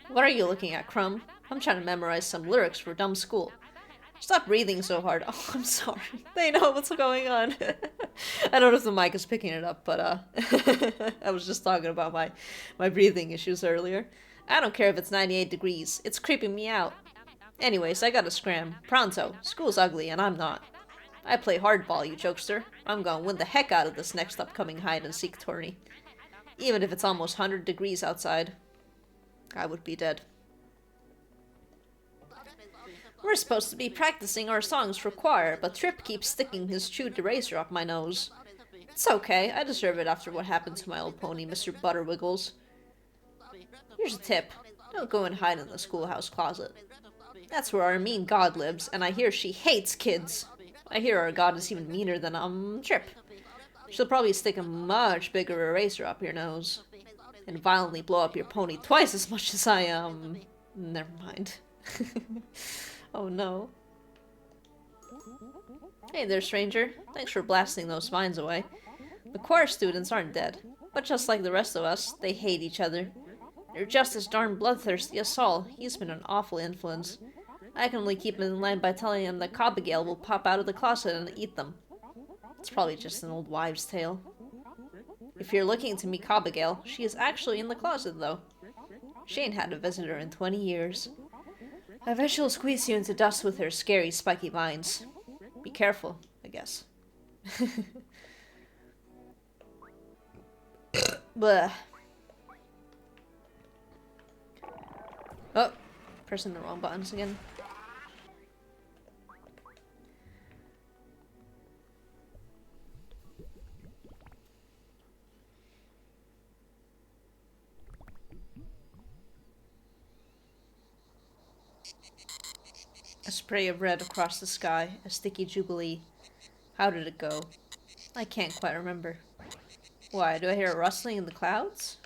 What are you looking at, Crumb? I'm trying to memorize some lyrics for dumb school. Stop breathing so hard. Oh, I'm sorry. They know what's going on. I don't know if the mic is picking it up, but I was just talking about my breathing issues earlier. I don't care if it's 98 degrees. It's creeping me out. Anyways, I gotta scram. Pronto. School's ugly, and I'm not. I play hardball, you jokester. I'm gonna win the heck out of this next upcoming hide-and-seek tourney. Even if it's almost 100 degrees outside. I would be dead. We're supposed to be practicing our songs for choir, but Trip keeps sticking his chewed eraser up my nose. It's okay, I deserve it after what happened to my old pony, Mr. Butterwiggles. Here's a tip. Don't go and hide in the schoolhouse closet. That's where our mean god lives, and I hear she hates kids. I hear our god is even meaner than, Trip. She'll probably stick a much bigger eraser up your nose. And violently blow up your pony twice as much as I, Never mind. Oh no. Hey there, stranger. Thanks for blasting those vines away. The choir students aren't dead, but just like the rest of us, they hate each other. They're just as darn bloodthirsty as Saul. He's been an awful influence. I can only keep him in line by telling him that Cob-forsaken will pop out of the closet and eat them. It's probably just an old wives' tale. If you're looking to meet Cob-forsaken, she is actually in the closet, though. She ain't had a visitor in 20 years. I bet she'll squeeze you into dust with her scary, spiky vines. Be careful, I guess. Bleh. Oh, pressing the wrong buttons again. A spray of red across the sky, a sticky jubilee. How did it go? I can't quite remember. Why, do I hear a rustling in the clouds?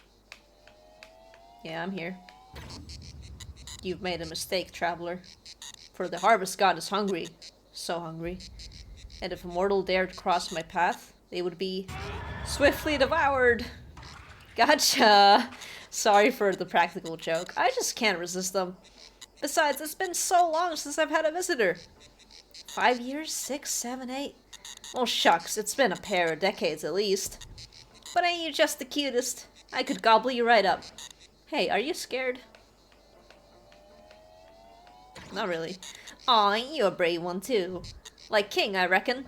Yeah, I'm here. You've made a mistake, traveler. For the harvest god is hungry. So hungry. And if a mortal dared cross my path, they would be swiftly devoured. Gotcha! Sorry for the practical joke. I just can't resist them. Besides, it's been so long since I've had a visitor. 5 years? 6, 7, 8? Well, shucks, it's been a pair of decades at least. But ain't you just the cutest? I could gobble you right up. Hey, are you scared? Not really. Aw, ain't you a brave one too? Like King, I reckon.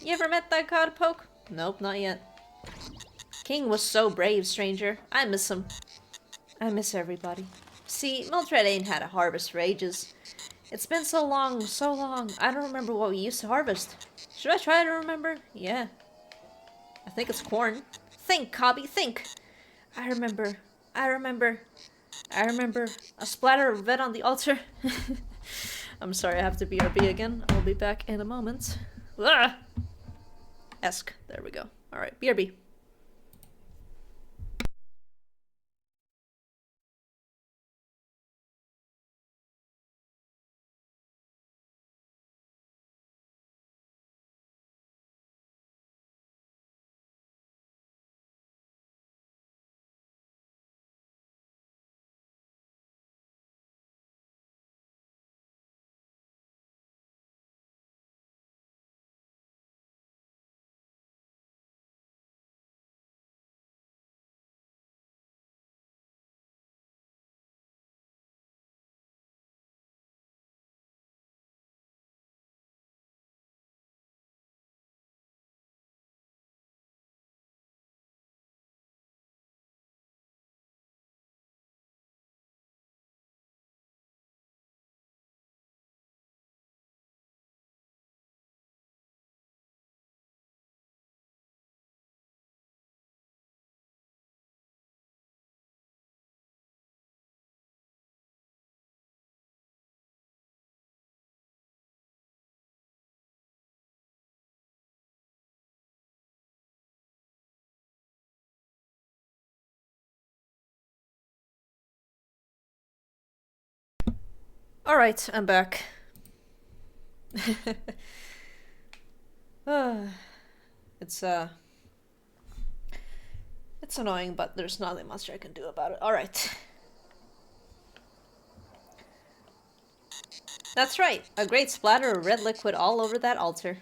You ever met that god poke? Nope, not yet. King was so brave, stranger. I miss him. I miss everybody. See, Mildred ain't had a harvest for ages. It's been so long, so long. I don't remember what we used to harvest. Should I try to remember? Yeah. I think it's corn. Think, Cobby, think! I remember. A splatter of red on the altar. I'm sorry, I have to BRB again. I'll be back in a moment. Ah! Esk. There we go. Alright, BRB. Alright, I'm back. It's it's annoying, but there's nothing much I can do about it. Alright. That's right, a great splatter of red liquid all over that altar.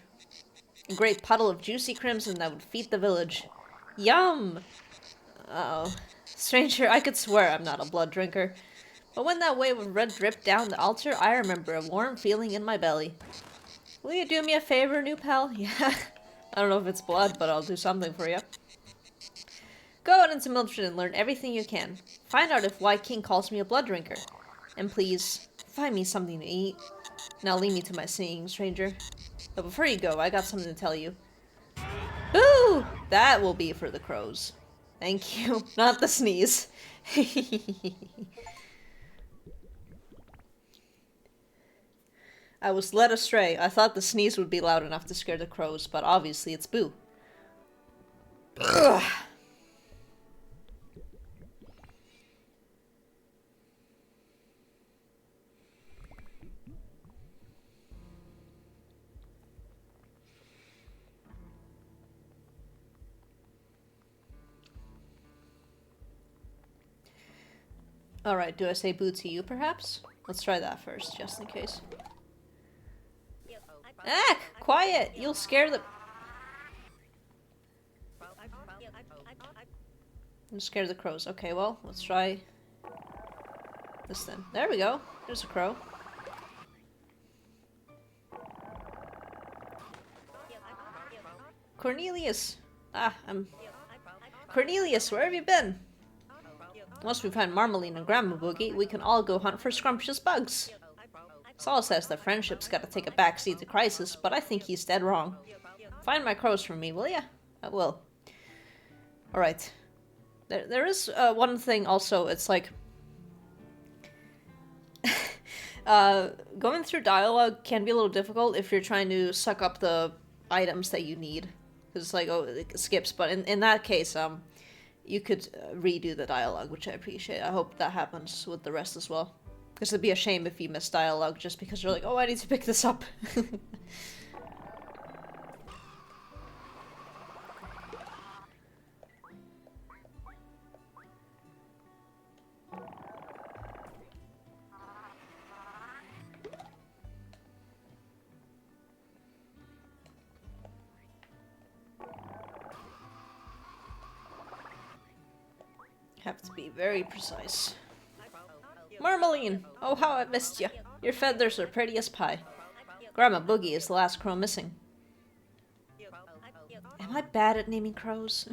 A great puddle of juicy crimson that would feed the village. Yum! Uh-oh. Stranger, I could swear I'm not a blood drinker. But when that wave of red dripped down the altar, I remember a warm feeling in my belly. Will you do me a favor, new pal? Yeah. I don't know if it's blood, but I'll do something for you. Go out into Mildred and learn everything you can. Find out if why King calls me a blood drinker. And please, find me something to eat. Now lead me to my singing, stranger. But before you go, I got something to tell you. Boo! That will be for the crows. Thank you. Not the sneeze. I was led astray. I thought the sneeze would be loud enough to scare the crows, but obviously it's boo. Ugh. Alright, do I say boo to you, perhaps? Let's try that first, just in case. Ah! Quiet! You'll scare the... You'll scare the crows. Okay, well, let's try this then. There we go. There's a crow. Cornelius! Cornelius, where have you been? Once we find Marmalene and Grandma Boogie, we can all go hunt for scrumptious bugs. Saul says that friendship's gotta take a backseat to crisis, but I think he's dead wrong. Find my crows for me, will ya? I will. Alright. There is one thing also, it's like... going through dialogue can be a little difficult if you're trying to suck up the items that you need. Because it's like, oh, it skips, but in that case, you could redo the dialogue, which I appreciate. I hope that happens with the rest as well. Because it'd be a shame if you miss dialogue just because you're like, oh, I need to pick this up. Have to be very precise. Marmalene! Oh, how I missed you. Your feathers are pretty as pie. Grandma Boogie is the last crow missing. Am I bad at naming crows?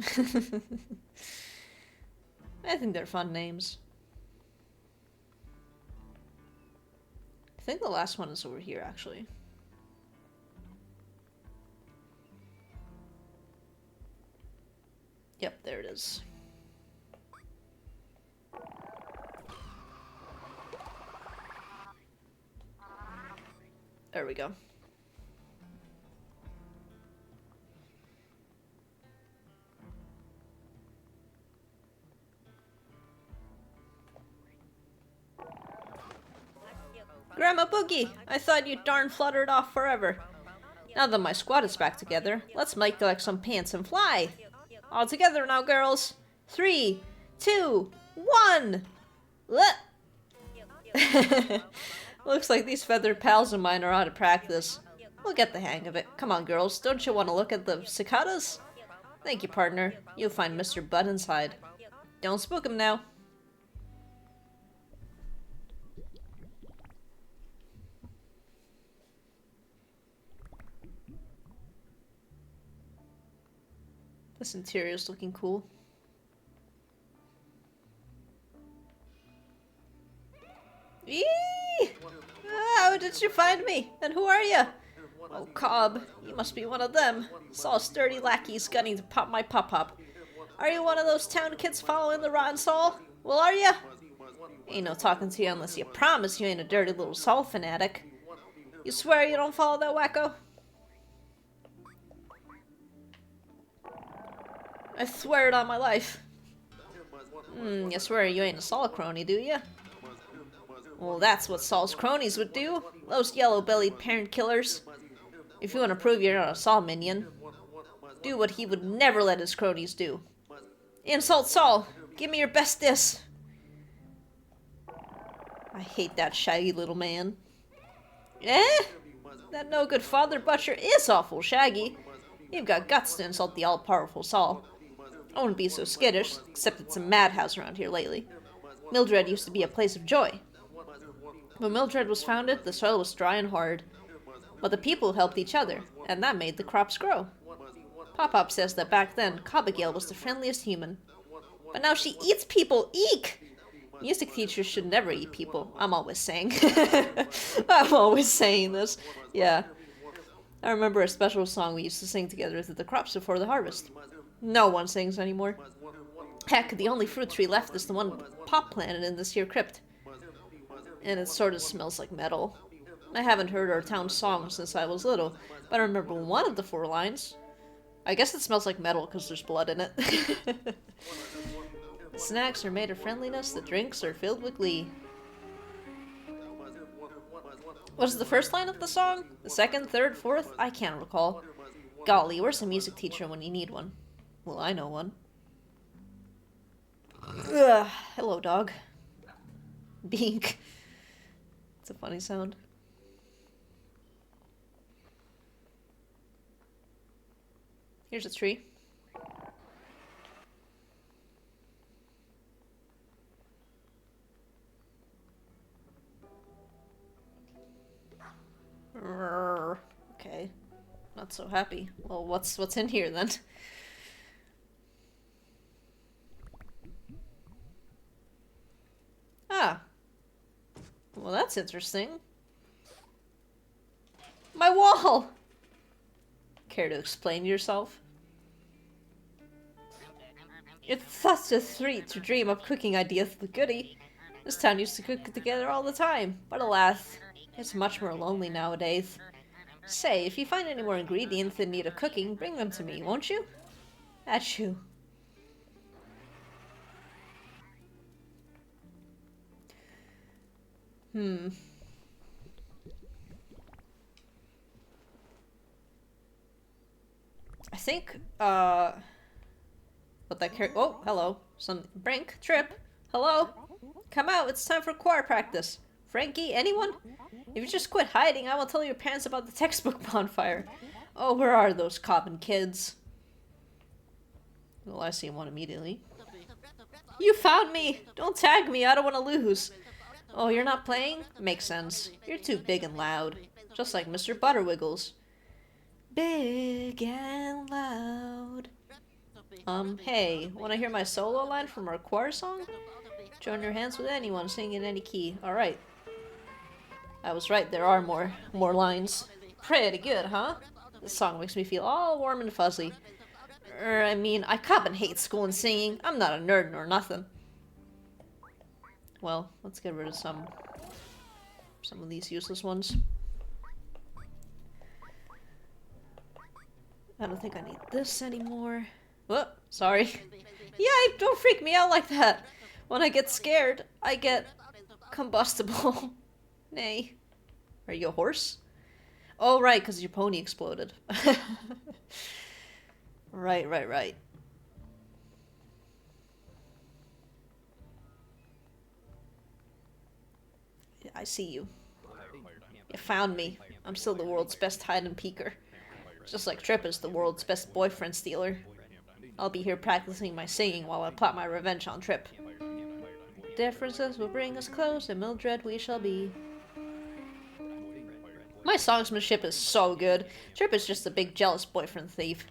I think they're fun names. I think the last one is over here, actually. Yep, there it is. There we go. Grandma Boogie! I thought you darn fluttered off forever. Now that my squad is back together, let's make like some pants and fly! All together now, girls! 3, 2, 1! Looks like these feathered pals of mine are out of practice. We'll get the hang of it. Come on, girls. Don't you want to look at the cicadas? Thank you, partner. You'll find Mr. Butt inside. Don't spook him now. This interior is looking cool. Eee! How did you find me? And who are you? Oh, Cobb, you must be one of them. Saw sturdy lackeys gunning to pop my pop-up. Are you one of those town kids following the rotten Saul? Well, are you? Ain't no talking to you unless you promise you ain't a dirty little Saul fanatic. You swear you don't follow that wacko? I swear it on my life. You swear you ain't a Saul crony, do you? Well, that's what Saul's cronies would do. Those yellow-bellied parent killers. If you want to prove you're not a Saul minion, do what he would never let his cronies do. Insult Saul! Give me your best diss! I hate that shaggy little man. Eh? That no-good father butcher is awful shaggy. You've got guts to insult the all-powerful Saul. I wouldn't be so skittish, except it's a madhouse around here lately. Mildred used to be a place of joy. When Mildred was founded, the soil was dry and hard. But the people helped each other, and that made the crops grow. Pop-Pop says that back then, Cobbigail was the friendliest human. But now she eats people! Eek! Music teachers should never eat people. I'm always saying. I'm always saying this. Yeah. I remember a special song we used to sing together to the crops before the harvest. No one sings anymore. Heck, the only fruit tree left is the one Pop planted in this here crypt. And it sort of smells like metal. I haven't heard our town song since I was little, but I remember one of the 4 lines. I guess it smells like metal because there's blood in it. The snacks are made of friendliness, the drinks are filled with glee. Was it the first line of the song? The second, third, fourth? I can't recall. Golly, where's a music teacher when you need one? Well, I know one. Ugh, hello, dog. Bink. It's a funny sound. Here's a tree. Okay. Not so happy. Well, what's in here then? Ah. Well, that's interesting. My wall! Care to explain yourself? It's such a treat to dream up cooking ideas with Goody. This town used to cook together all the time, but alas, it's much more lonely nowadays. Say, if you find any more ingredients in need of cooking, bring them to me, won't you? Achoo. I think, what that oh, hello. Brink, Trip, hello? Come out, it's time for choir practice. Frankie, anyone? If you just quit hiding, I will tell your parents about the textbook bonfire. Oh, where are those common kids? Well, I see one immediately. You found me! Don't tag me, I don't want to lose. Oh, you're not playing? Makes sense. You're too big and loud. Just like Mr. Butterwiggles. Big and loud. Hey, wanna hear my solo line from our choir song? Join your hands with anyone singing in any key. Alright. I was right, there are more lines. Pretty good, huh? This song makes me feel all warm and fuzzy. I mean, I cop and hate school and singing. I'm not a nerd nor nothing. Well, let's get rid of some of these useless ones. I don't think I need this anymore. Oh, sorry. Yeah, don't freak me out like that. When I get scared, I get combustible. Nay. Are you a horse? Oh, right, because your pony exploded. Right. I see you. You found me. I'm still the world's best hide-and-peeker. Just like Trip is the world's best boyfriend stealer. I'll be here practicing my singing while I plot my revenge on Trip. Differences will bring us close, and Mildred we shall be. My songsmanship is so good. Trip is just a big jealous boyfriend thief.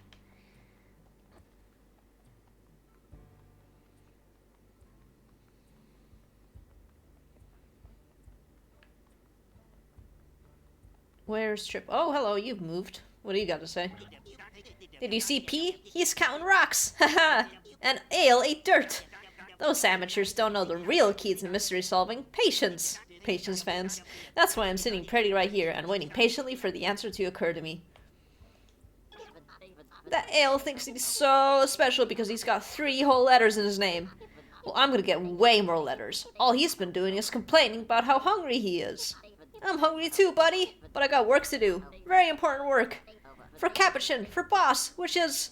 Where's Trip? Oh, hello, you've moved. What do you got to say? Did you see P? He's counting rocks! Haha! And Ale ate dirt! Those amateurs don't know the real key to mystery solving. Patience! Patience, fans. That's why I'm sitting pretty right here and waiting patiently for the answer to occur to me. That Ale thinks he's so special because he's got 3 whole letters in his name. Well, I'm gonna get way more letters. All he's been doing is complaining about how hungry he is. I'm hungry too, buddy, but I got work to do. Very important work. For Capuchin, for Boss, which is...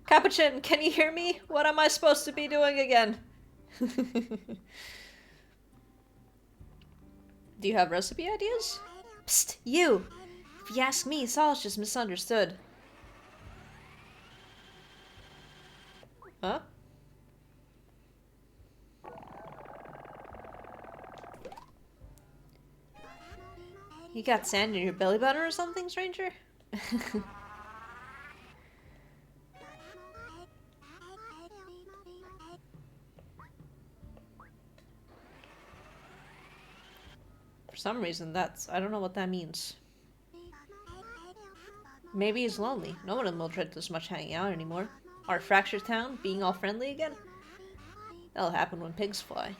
Capuchin, can you hear me? What am I supposed to be doing again? Do you have recipe ideas? Psst, you! If you ask me, Saul's just misunderstood. Huh? You got sand in your belly button or something, stranger? For some reason, I don't know what that means. Maybe he's lonely. No one in Mildred does much hanging out anymore. Our fractured town being all friendly again? That'll happen when pigs fly.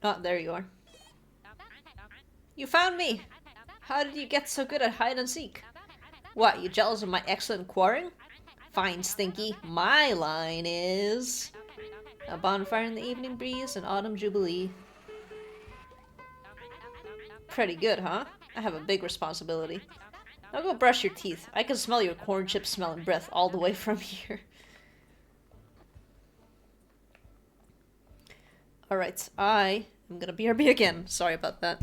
Oh, there you are. You found me! How did you get so good at hide and seek? What, you jealous of my excellent quarrying? Fine, Stinky. My line is... a bonfire in the evening breeze, an autumn jubilee. Pretty good, huh? I have a big responsibility. Now go brush your teeth. I can smell your corn chip smelling breath all the way from here. Alright, I am gonna BRB again. Sorry about that.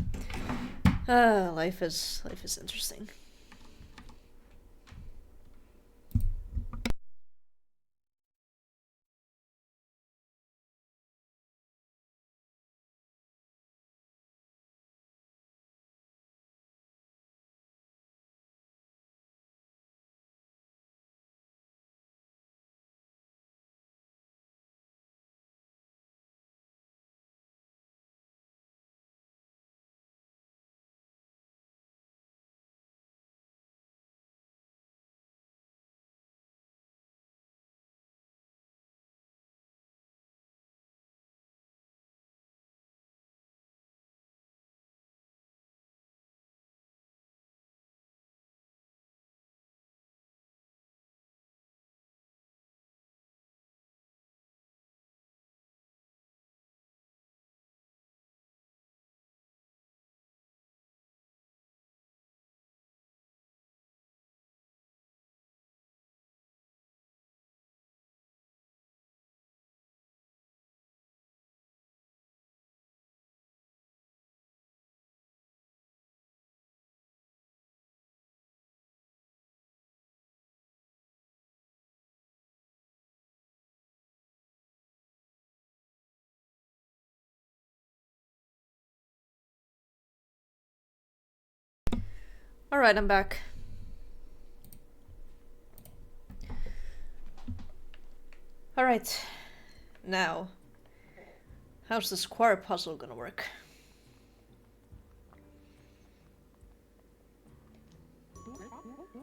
Life is interesting. Alright, I'm back. Alright. Now, how's this quarry puzzle gonna work?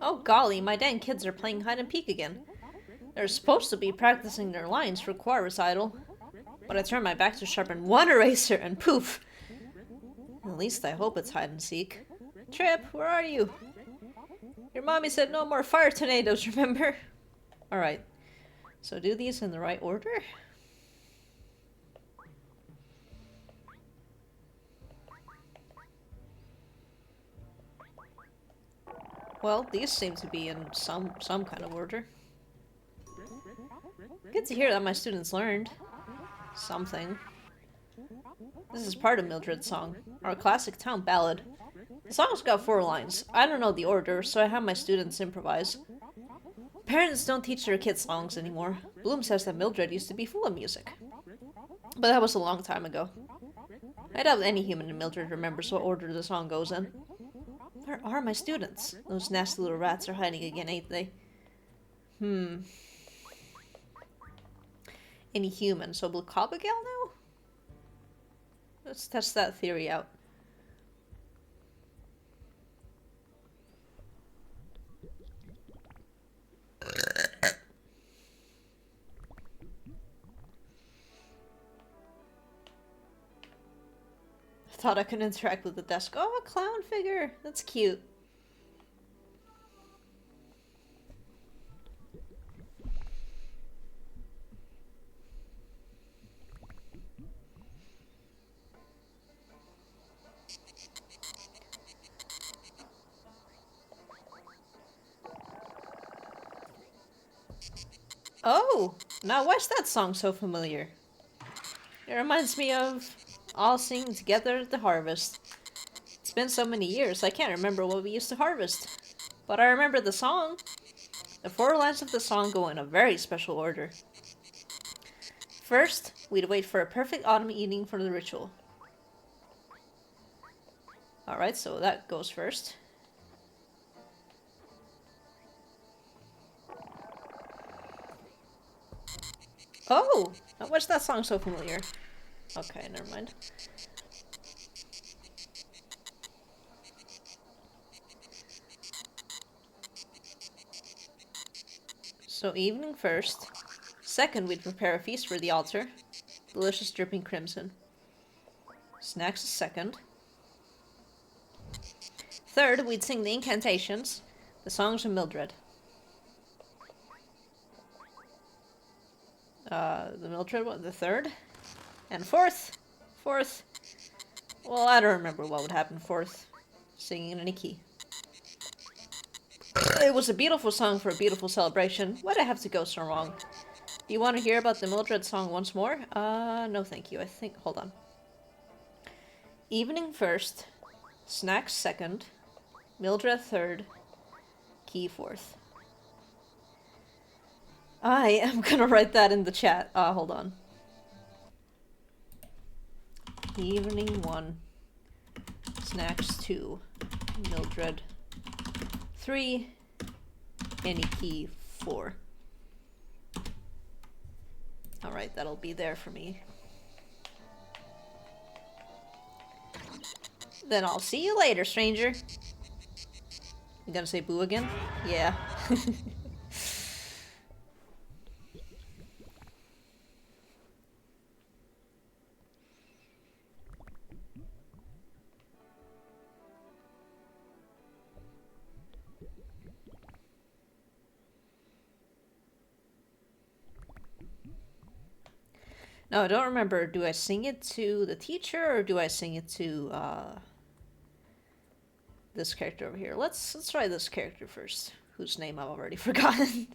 Oh golly, my dang kids are playing hide and peek again. They're supposed to be practicing their lines for choir recital, but I turned my back to sharpen one eraser and poof! At least I hope it's hide and seek. Trip, where are you? Your mommy said no more fire tornadoes, remember? Alright, so do these in the right order? Well, these seem to be in some kind of order. Good to hear that my students learned something. This is part of Mildred's song, our classic town ballad. The song's got 4 lines. I don't know the order, so I have my students improvise. Parents don't teach their kids songs anymore. Bloom says that Mildred used to be full of music. But that was a long time ago. I doubt any human in Mildred remembers what order the song goes in. Where are my students? Those nasty little rats are hiding again, ain't they? Any human, so will cob-forsaken now? Let's test that theory out. I thought I could interact with the desk. Oh, a clown figure! That's cute. Oh! Now why's that song so familiar? It reminds me of all singing together at the harvest. It's been so many years, I can't remember what we used to harvest. But I remember the song. The 4 lines of the song go in a very special order. First, we'd wait for a perfect autumn evening for the ritual. Alright, so that goes first. Oh! Why's that song so familiar? Okay, never mind. So evening first. Second, we'd prepare a feast for the altar. Delicious dripping crimson. Snacks is second. Third, we'd sing the incantations. The songs of Mildred. The Mildred one, the third. And fourth. Well, I don't remember what would happen fourth. Singing in any key. It was a beautiful song for a beautiful celebration. Why'd I have to go so wrong? Do you want to hear about the Mildred song once more? No thank you. I think... Hold on. Evening first. Snacks second. Mildred third. Key fourth. I am gonna write that in the chat. Hold on. Evening 1. Snacks 2. Mildred 3. Any key 4. Alright, that'll be there for me. Then I'll see you later, stranger. You gonna say boo again? Yeah. No, I don't remember. Do I sing it to the teacher or do I sing it to this character over here? Let's try this character first, whose name I've already forgotten.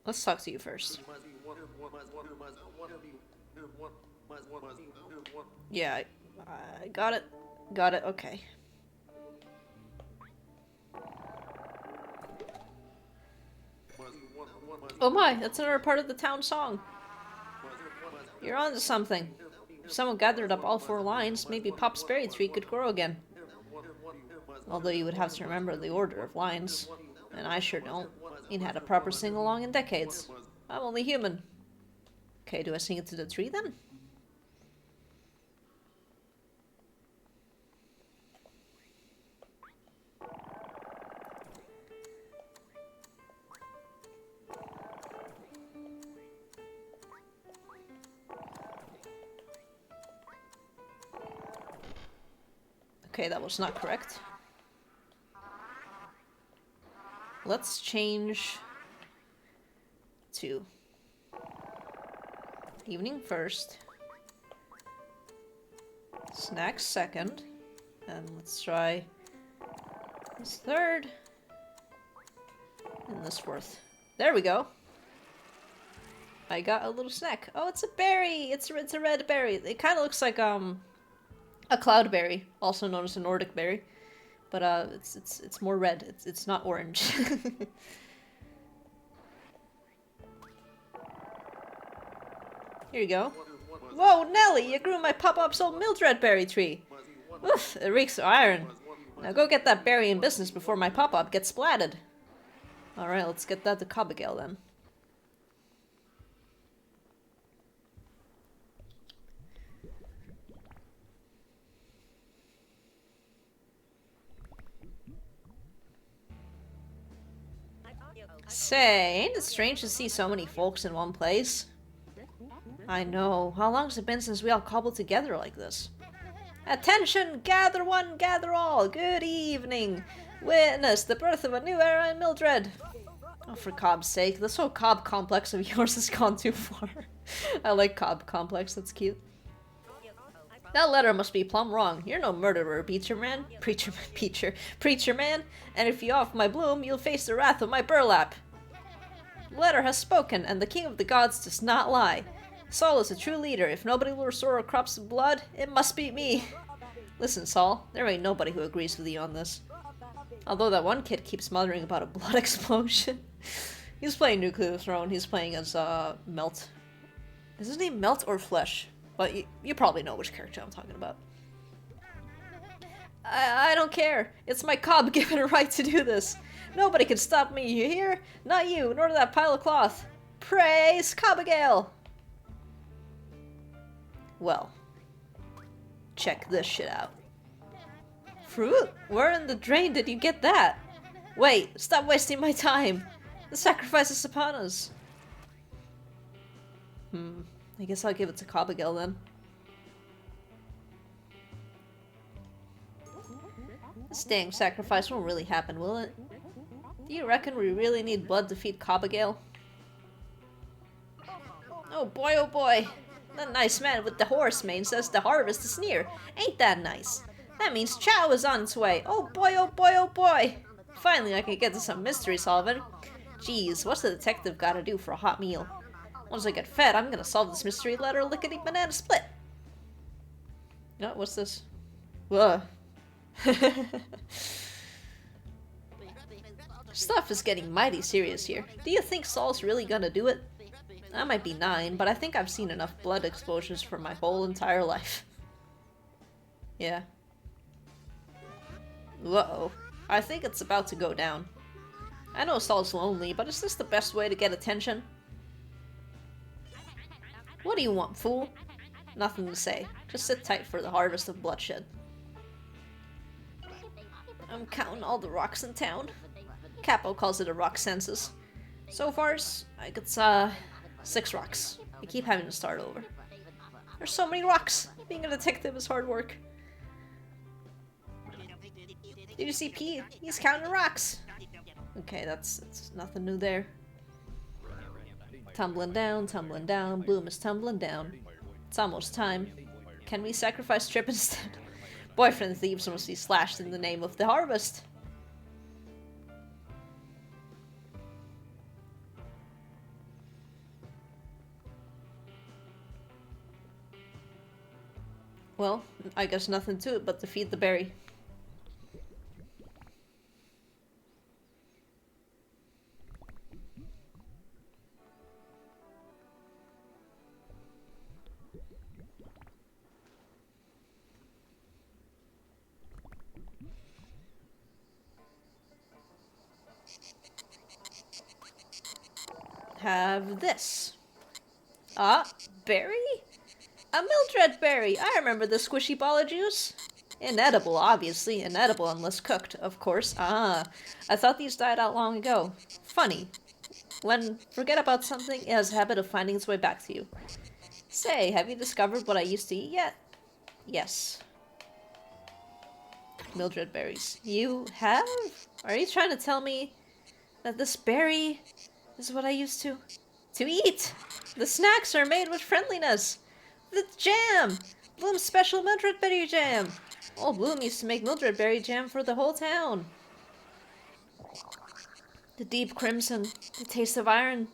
Let's talk to you first. Yeah, I got it. Got it, okay. Oh my, that's another part of the town song. You're on to something. If someone gathered up all 4 lines, maybe Pop's berry tree could grow again. Although you would have to remember the order of lines. And I sure don't. Ain't had a proper sing-along in decades. I'm only human. Okay, do I sing it to the tree then? Okay, that was not correct. Let's change to evening first, snacks second, and let's try this third, and this fourth. There we go. I got a little snack. Oh, it's a berry! It's a red berry. It kind of looks like a cloudberry, also known as a Nordic berry. But it's more red. It's not orange. Here you go. Whoa, Nelly! You grew my pop-up's old Mildred berry tree. Oof, it reeks of iron. Now go get that berry in business before my pop-up gets splatted. Alright, let's get that to Cobigail then. Say, ain't it strange to see so many folks in one place? I know. How long's it been since we all cobbled together like this? Attention! Gather one, gather all! Good evening! Witness the birth of a new era in Mildred! Oh, for Cobb's sake, this whole Cobb complex of yours has gone too far. I like Cobb complex, that's cute. That letter must be plumb wrong. You're no murderer, preacher man. Preacher man. And if you off my bloom, you'll face the wrath of my burlap. The letter has spoken, and the king of the gods does not lie. Saul is a true leader. If nobody will restore our crops of blood, it must be me. Listen, Saul, there ain't nobody who agrees with you on this. Although that one kid keeps muttering about a blood explosion. He's playing Nuclear Throne. He's playing as Melt. Is his name Melt or Flesh? But you probably know which character I'm talking about. I don't care. It's my cob given a right to do this. Nobody can stop me, you hear? Not you, nor that pile of cloth. Praise Cob-a-gale! Well, check this shit out. Fruit? Where in the drain did you get that? Wait, stop wasting my time. The sacrifice is upon us. I guess I'll give it to Cob-a-gale then. This dang sacrifice won't really happen, will it? Do you reckon we really need blood to feed Cob-a-gale? Oh boy, the nice man with the horse mane says the harvest is near. Ain't that nice? That means chow is on its way. Oh boy. Finally I can get to some mystery solving. Jeez, what's the detective gotta do for a hot meal? Once I get fed, I'm gonna solve this mystery letter lickety banana split. No, what's this? Ugh. Stuff is getting mighty serious here. Do you think Saul's really gonna do it? I might be 9, but I think I've seen enough blood explosions for my whole entire life. Yeah. Uh-oh. I think it's about to go down. I know Saul's lonely, but is this the best way to get attention? What do you want, fool? Nothing to say. Just sit tight for the harvest of bloodshed. I'm counting all the rocks in town. Capo calls it a rock census. So far, I got 6 rocks. I keep having to start over. There's so many rocks! Being a detective is hard work. Did you see Pete? He's counting rocks! Okay, that's nothing new there. Tumbling down, Bloom is tumbling down. It's almost time. Can we sacrifice Trip instead? Boyfriend thieves must be slashed in the name of the harvest. Well, I guess nothing to it but to feed the berry. Have this. Ah, berry? A Mildred berry! I remember the squishy ball of juice. Inedible, obviously. Inedible unless cooked, of course. Ah, I thought these died out long ago. Funny. When forget about something, it has a habit of finding its way back to you. Say, have you discovered what I used to eat yet? Yes. Mildred berries. You have? Are you trying to tell me that this berry is what I used to eat? The snacks are made with friendliness. The jam! Bloom's special Mildred berry jam! Old Bloom used to make Mildred berry jam for the whole town. The deep crimson, the taste of iron.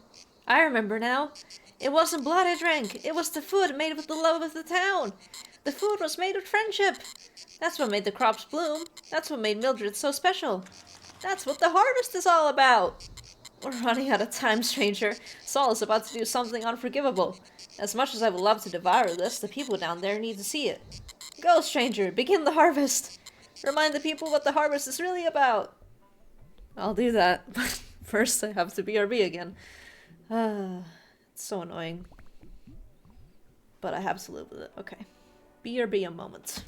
I remember now. It wasn't blood I drank. It was the food made with the love of the town. The food was made with friendship. That's what made the crops bloom. That's what made Mildred so special. That's what the harvest is all about. We're running out of time, stranger. Saul is about to do something unforgivable. As much as I would love to devour this, the people down there need to see it. Go, stranger, begin the harvest. Remind the people what the harvest is really about. I'll do that, but first I have to BRB again. It's so annoying. But I have to live with it. Okay. BRB a moment.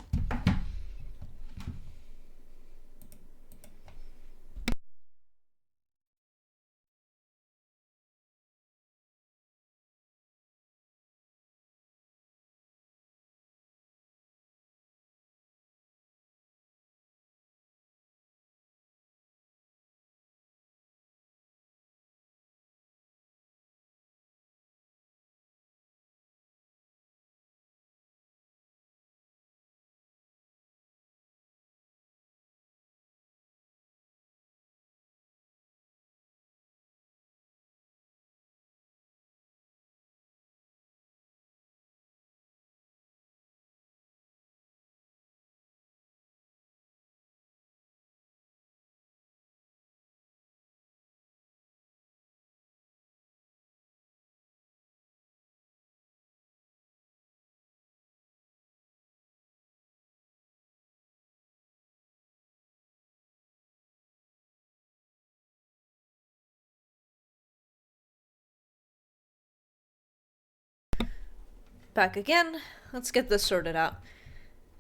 back again. Let's get this sorted out.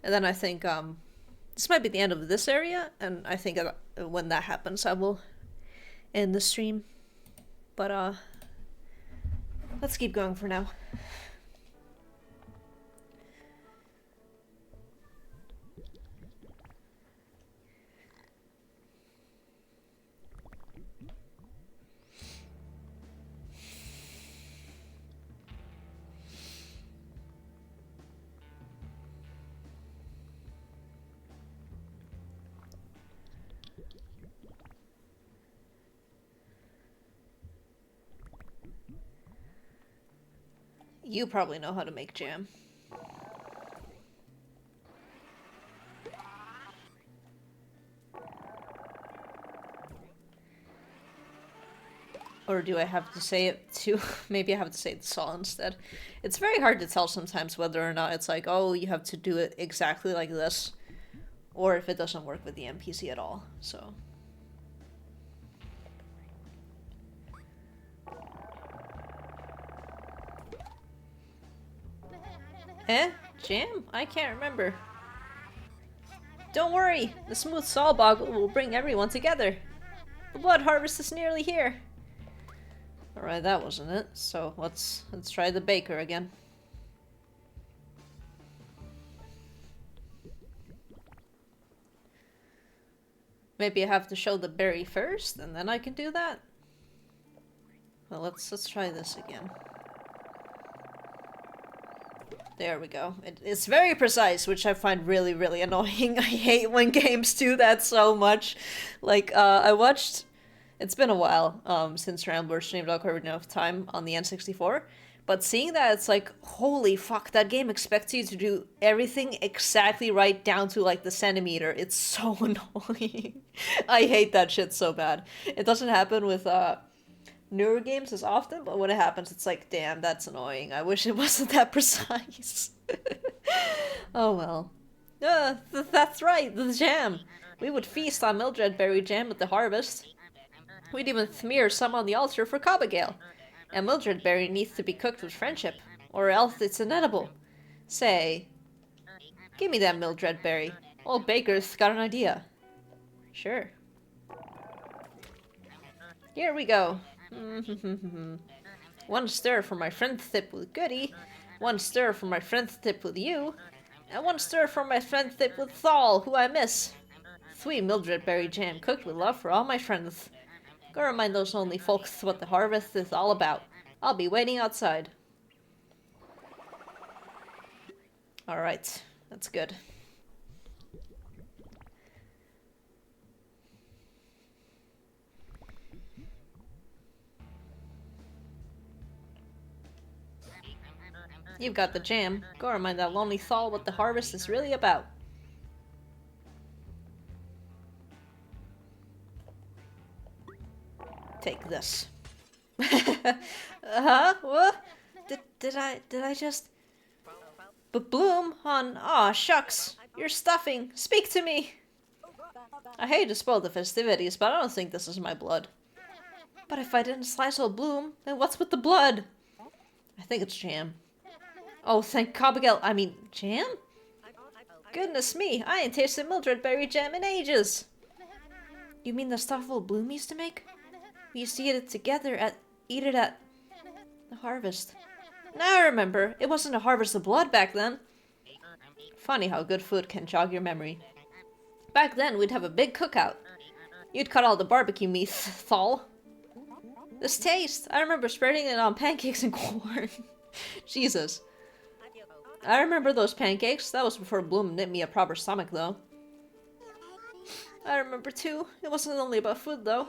And then I think, this might be the end of this area, and I think when that happens, I will end the stream. But, let's keep going for now. You probably know how to make jam. Or do I have to say it to... Maybe I have to say it to Saul instead. It's very hard to tell sometimes whether or not it's like, oh, you have to do it exactly like this. Or if it doesn't work with the NPC at all, so... Eh? Jam? I can't remember. Don't worry, the smooth Saul boggle will bring everyone together. The blood harvest is nearly here. Alright, that wasn't it. So let's try the baker again. Maybe I have to show the berry first, and then I can do that. Well, let's try this again. There we go. It's very precise, which I find really, really annoying. I hate when games do that so much. Like, I watched... It's been a while since Rambler streamed Ocarina of Time on the N64. But seeing that, it's like, holy fuck, that game expects you to do everything exactly right down to, like, the centimeter. It's so annoying. I hate that shit so bad. It doesn't happen with, newer games as often, but when it happens, it's like, damn, that's annoying. I wish it wasn't that precise. Oh well. That's right, the jam. We would feast on Mildred berry jam at the harvest. We'd even smear some on the altar for Cobagale. And Mildred berry needs to be cooked with friendship, or else it's inedible. Say, give me that Mildred berry. Old Baker's got an idea. Sure. Here we go. One stir for my friendship with Goody, one stir for my friendship with you, and one stir for my friendship with Thal, who I miss. Sweet Mildred berry jam cooked with love for all my friends. Go remind those lonely folks what the harvest is all about. I'll be waiting outside. Alright, that's good. You've got the jam. Go remind that lonely Thal what the harvest is really about. Take this. Huh? What? Did I just... But Bloom, hon, aw, shucks. You're stuffing. Speak to me. I hate to spoil the festivities, but I don't think this is my blood. But if I didn't slice old Bloom, then what's with the blood? I think it's jam. Oh, thank Cobagale. I mean, jam? Goodness me, I ain't tasted Mildred berry jam in ages. You mean the stuff old Bloom used to make? We used to eat it together eat it at the harvest. Now I remember, it wasn't a harvest of blood back then. Funny how good food can jog your memory. Back then, we'd have a big cookout. You'd cut all the barbecue meat, Thal. This taste, I remember spreading it on pancakes and corn. Jesus. I remember those pancakes. That was before Bloom knit me a proper stomach, though. I remember, too. It wasn't only about food, though.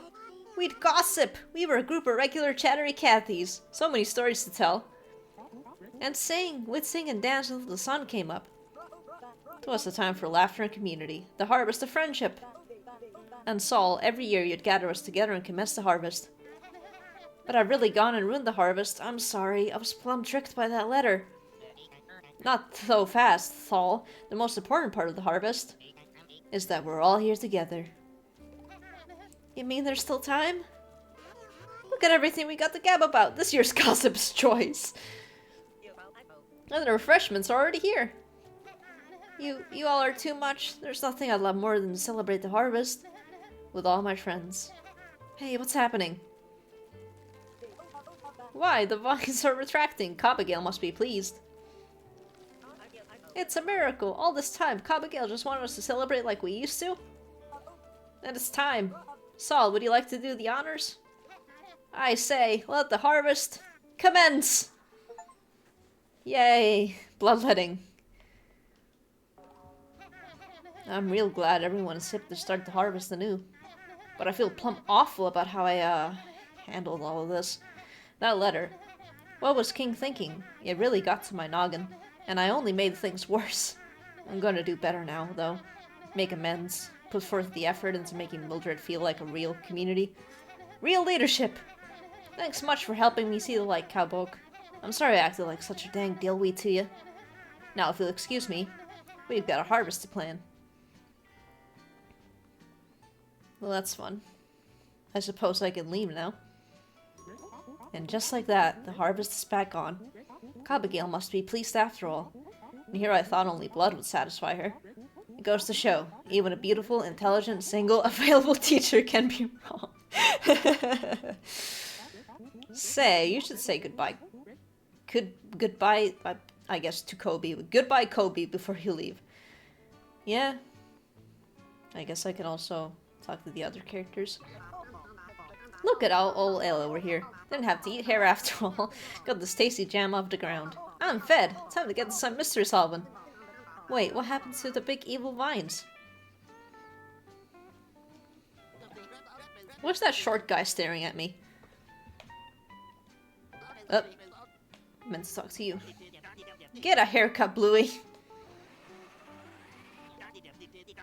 We'd gossip. We were a group of regular chattery Cathies. So many stories to tell. And sing. We'd sing and dance until the sun came up. It was a time for laughter and community. The harvest of friendship. And Saul, every year you'd gather us together and commence the harvest. But I've really gone and ruined the harvest. I'm sorry. I was plumb tricked by that letter. Not so fast, Saul. The most important part of the harvest is that we're all here together. You mean there's still time? Look at everything we got to gab about. This year's Gossip's Choice. And the refreshments are already here. You all are too much. There's nothing I'd love more than to celebrate the harvest with all my friends. Hey, what's happening? Why? The vines are retracting. Cob-forsaken must be pleased. It's a miracle. All this time, cob-forsaken just wanted us to celebrate like we used to. And it's time. Saul, would you like to do the honors? I say, let the harvest commence! Yay! Bloodletting. I'm real glad everyone is hip to start the harvest anew. But I feel plumb awful about how I, handled all of this. That letter. What was King thinking? It really got to my noggin. And I only made things worse. I'm gonna do better now, though. Make amends. Put forth the effort into making Mildred feel like a real community. Real leadership! Thanks much for helping me see the light, cowpoke. I'm sorry I acted like such a dang dillweed to you. Now, if you'll excuse me, we've got a harvest to plan. Well, that's fun. I suppose I can leave now. And just like that, the harvest is back on. Cob-forsaken must be pleased after all. And here I thought only blood would satisfy her. It goes to show, even a beautiful, intelligent, single, available teacher can be wrong. Say, you should say goodbye. Goodbye, I guess, to Kobe. Goodbye, Kobe, before you leave. Yeah. I guess I can also talk to the other characters. Look at old Ale over here. Didn't have to eat hair after all. Got this tasty jam off the ground. I'm fed. Time to get to some mystery solving. Wait, what happened to the big evil vines? What's that short guy staring at me? Oh, I meant to talk to you. Get a haircut, Bluey.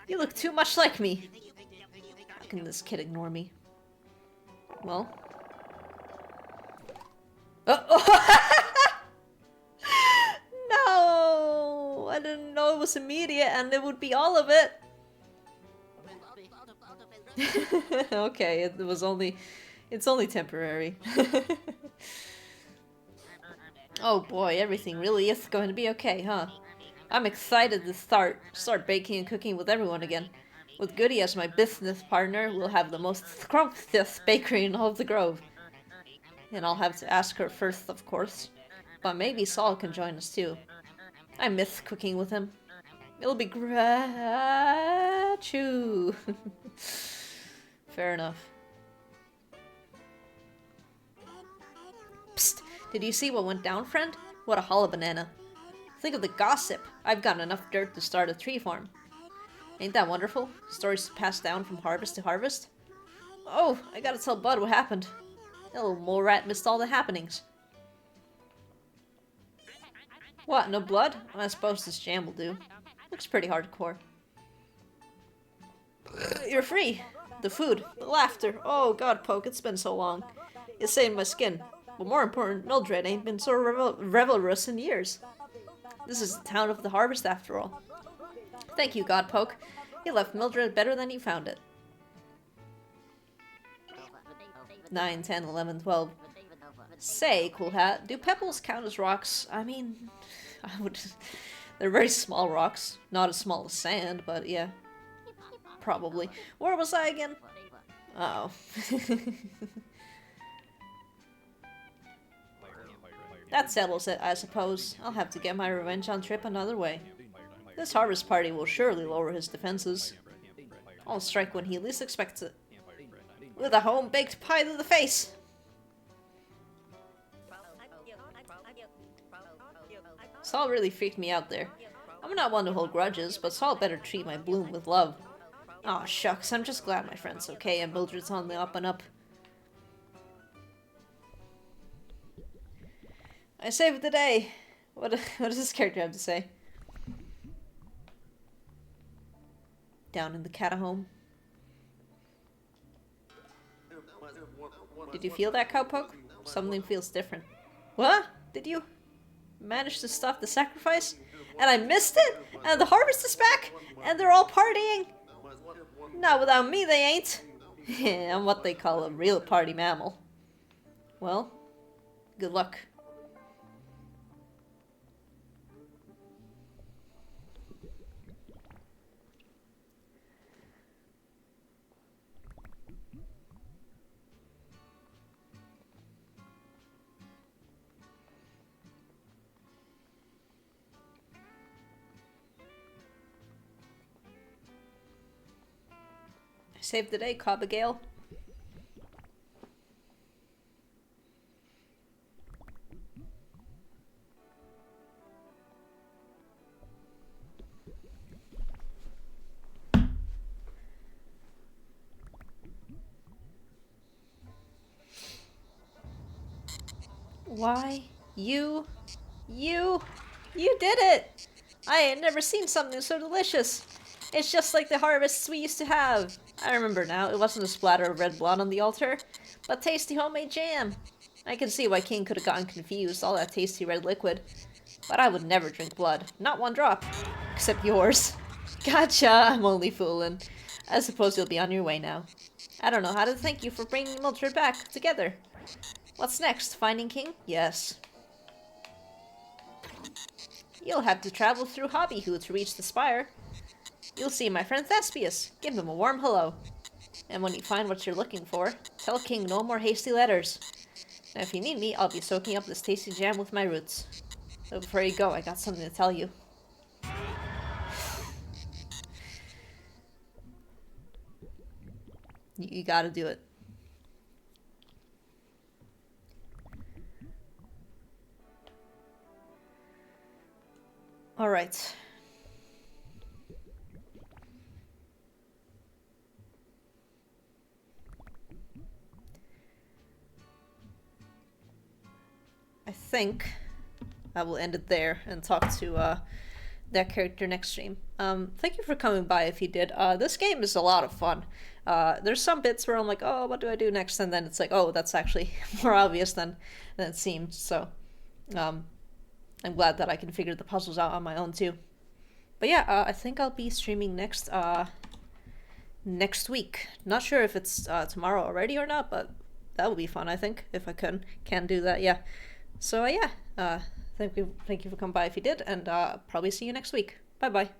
You look too much like me. How can this kid ignore me? Well. No! I didn't know it was immediate and it would be all of it. Okay, it's only temporary. Oh boy, everything really is going to be okay, huh? I'm excited to start baking and cooking with everyone again. With Goody as my business partner, we'll have the most scrumptious bakery in all of the Grove. And I'll have to ask her first, of course. But maybe Saul can join us too. I miss cooking with him. It'll be gra-choo. Fair enough. Psst! Did you see what went down, friend? What a hollow banana. Think of the gossip. I've got enough dirt to start a tree farm. Ain't that wonderful? Stories passed down from harvest to harvest. Oh, I gotta tell Bud what happened. That little mole rat missed all the happenings. What, no blood? I suppose this jam will do. Looks pretty hardcore. You're free! The food, the laughter. Oh god, Poke, it's been so long. It saved my skin. But more important, Mildred ain't been so revelrous in years. This is the town of the harvest after all. Thank you, Godpoke. You left Mildred better than you found it. 9, 10, 11, 12. Say, Cool Hat, do pebbles count as rocks? I mean, they're very small rocks. Not as small as sand, but yeah. Probably. Where was I again? Uh-oh. That settles it, I suppose. I'll have to get my revenge on Trip another way. This harvest party will surely lower his defenses. I'll strike when he least expects it. With a home-baked pie to the face! Saul really freaked me out there. I'm not one to hold grudges, but Saul better treat my bloom with love. Aw, shucks, I'm just glad my friend's okay and Mildred's on the up and up. I saved the day! What does this character have to say? Down in the catahome. Did you feel that, Cowpoke? Something feels different. What? Did you manage to stop the sacrifice? And I missed it? And the harvest is back? And they're all partying? Not without me, they ain't. I'm what they call a real party mammal. Well, good luck. Save the day, Cob-forsaken. Why? You did it! I had never seen something so delicious. It's just like the harvests we used to have. I remember now, it wasn't a splatter of red blood on the altar, but tasty homemade jam. I can see why King could have gotten confused, all that tasty red liquid. But I would never drink blood, not one drop. Except yours. Gotcha, I'm only fooling. I suppose you'll be on your way now. I don't know how to thank you for bringing Mildred back together. What's next, finding King? Yes. You'll have to travel through Hobbyhoo to reach the spire. You'll see my friend Thespius. Give him a warm hello. And when you find what you're looking for, tell King no more hasty letters. Now if you need me, I'll be soaking up this tasty jam with my roots. So before you go, I got something to tell you. You gotta do it. Alright. I think I will end it there and talk to that character next stream. Thank you for coming by if you did. This game is a lot of fun. There's some bits where I'm like, oh, what do I do next? And then it's like, oh, that's actually more obvious than it seemed. So I'm glad that I can figure the puzzles out on my own too. But yeah, I think I'll be streaming next week. Not sure if it's tomorrow already or not, but that would be fun, I think, if I can do that, yeah. So yeah, thank you for coming by if you did, and probably see you next week. Bye bye.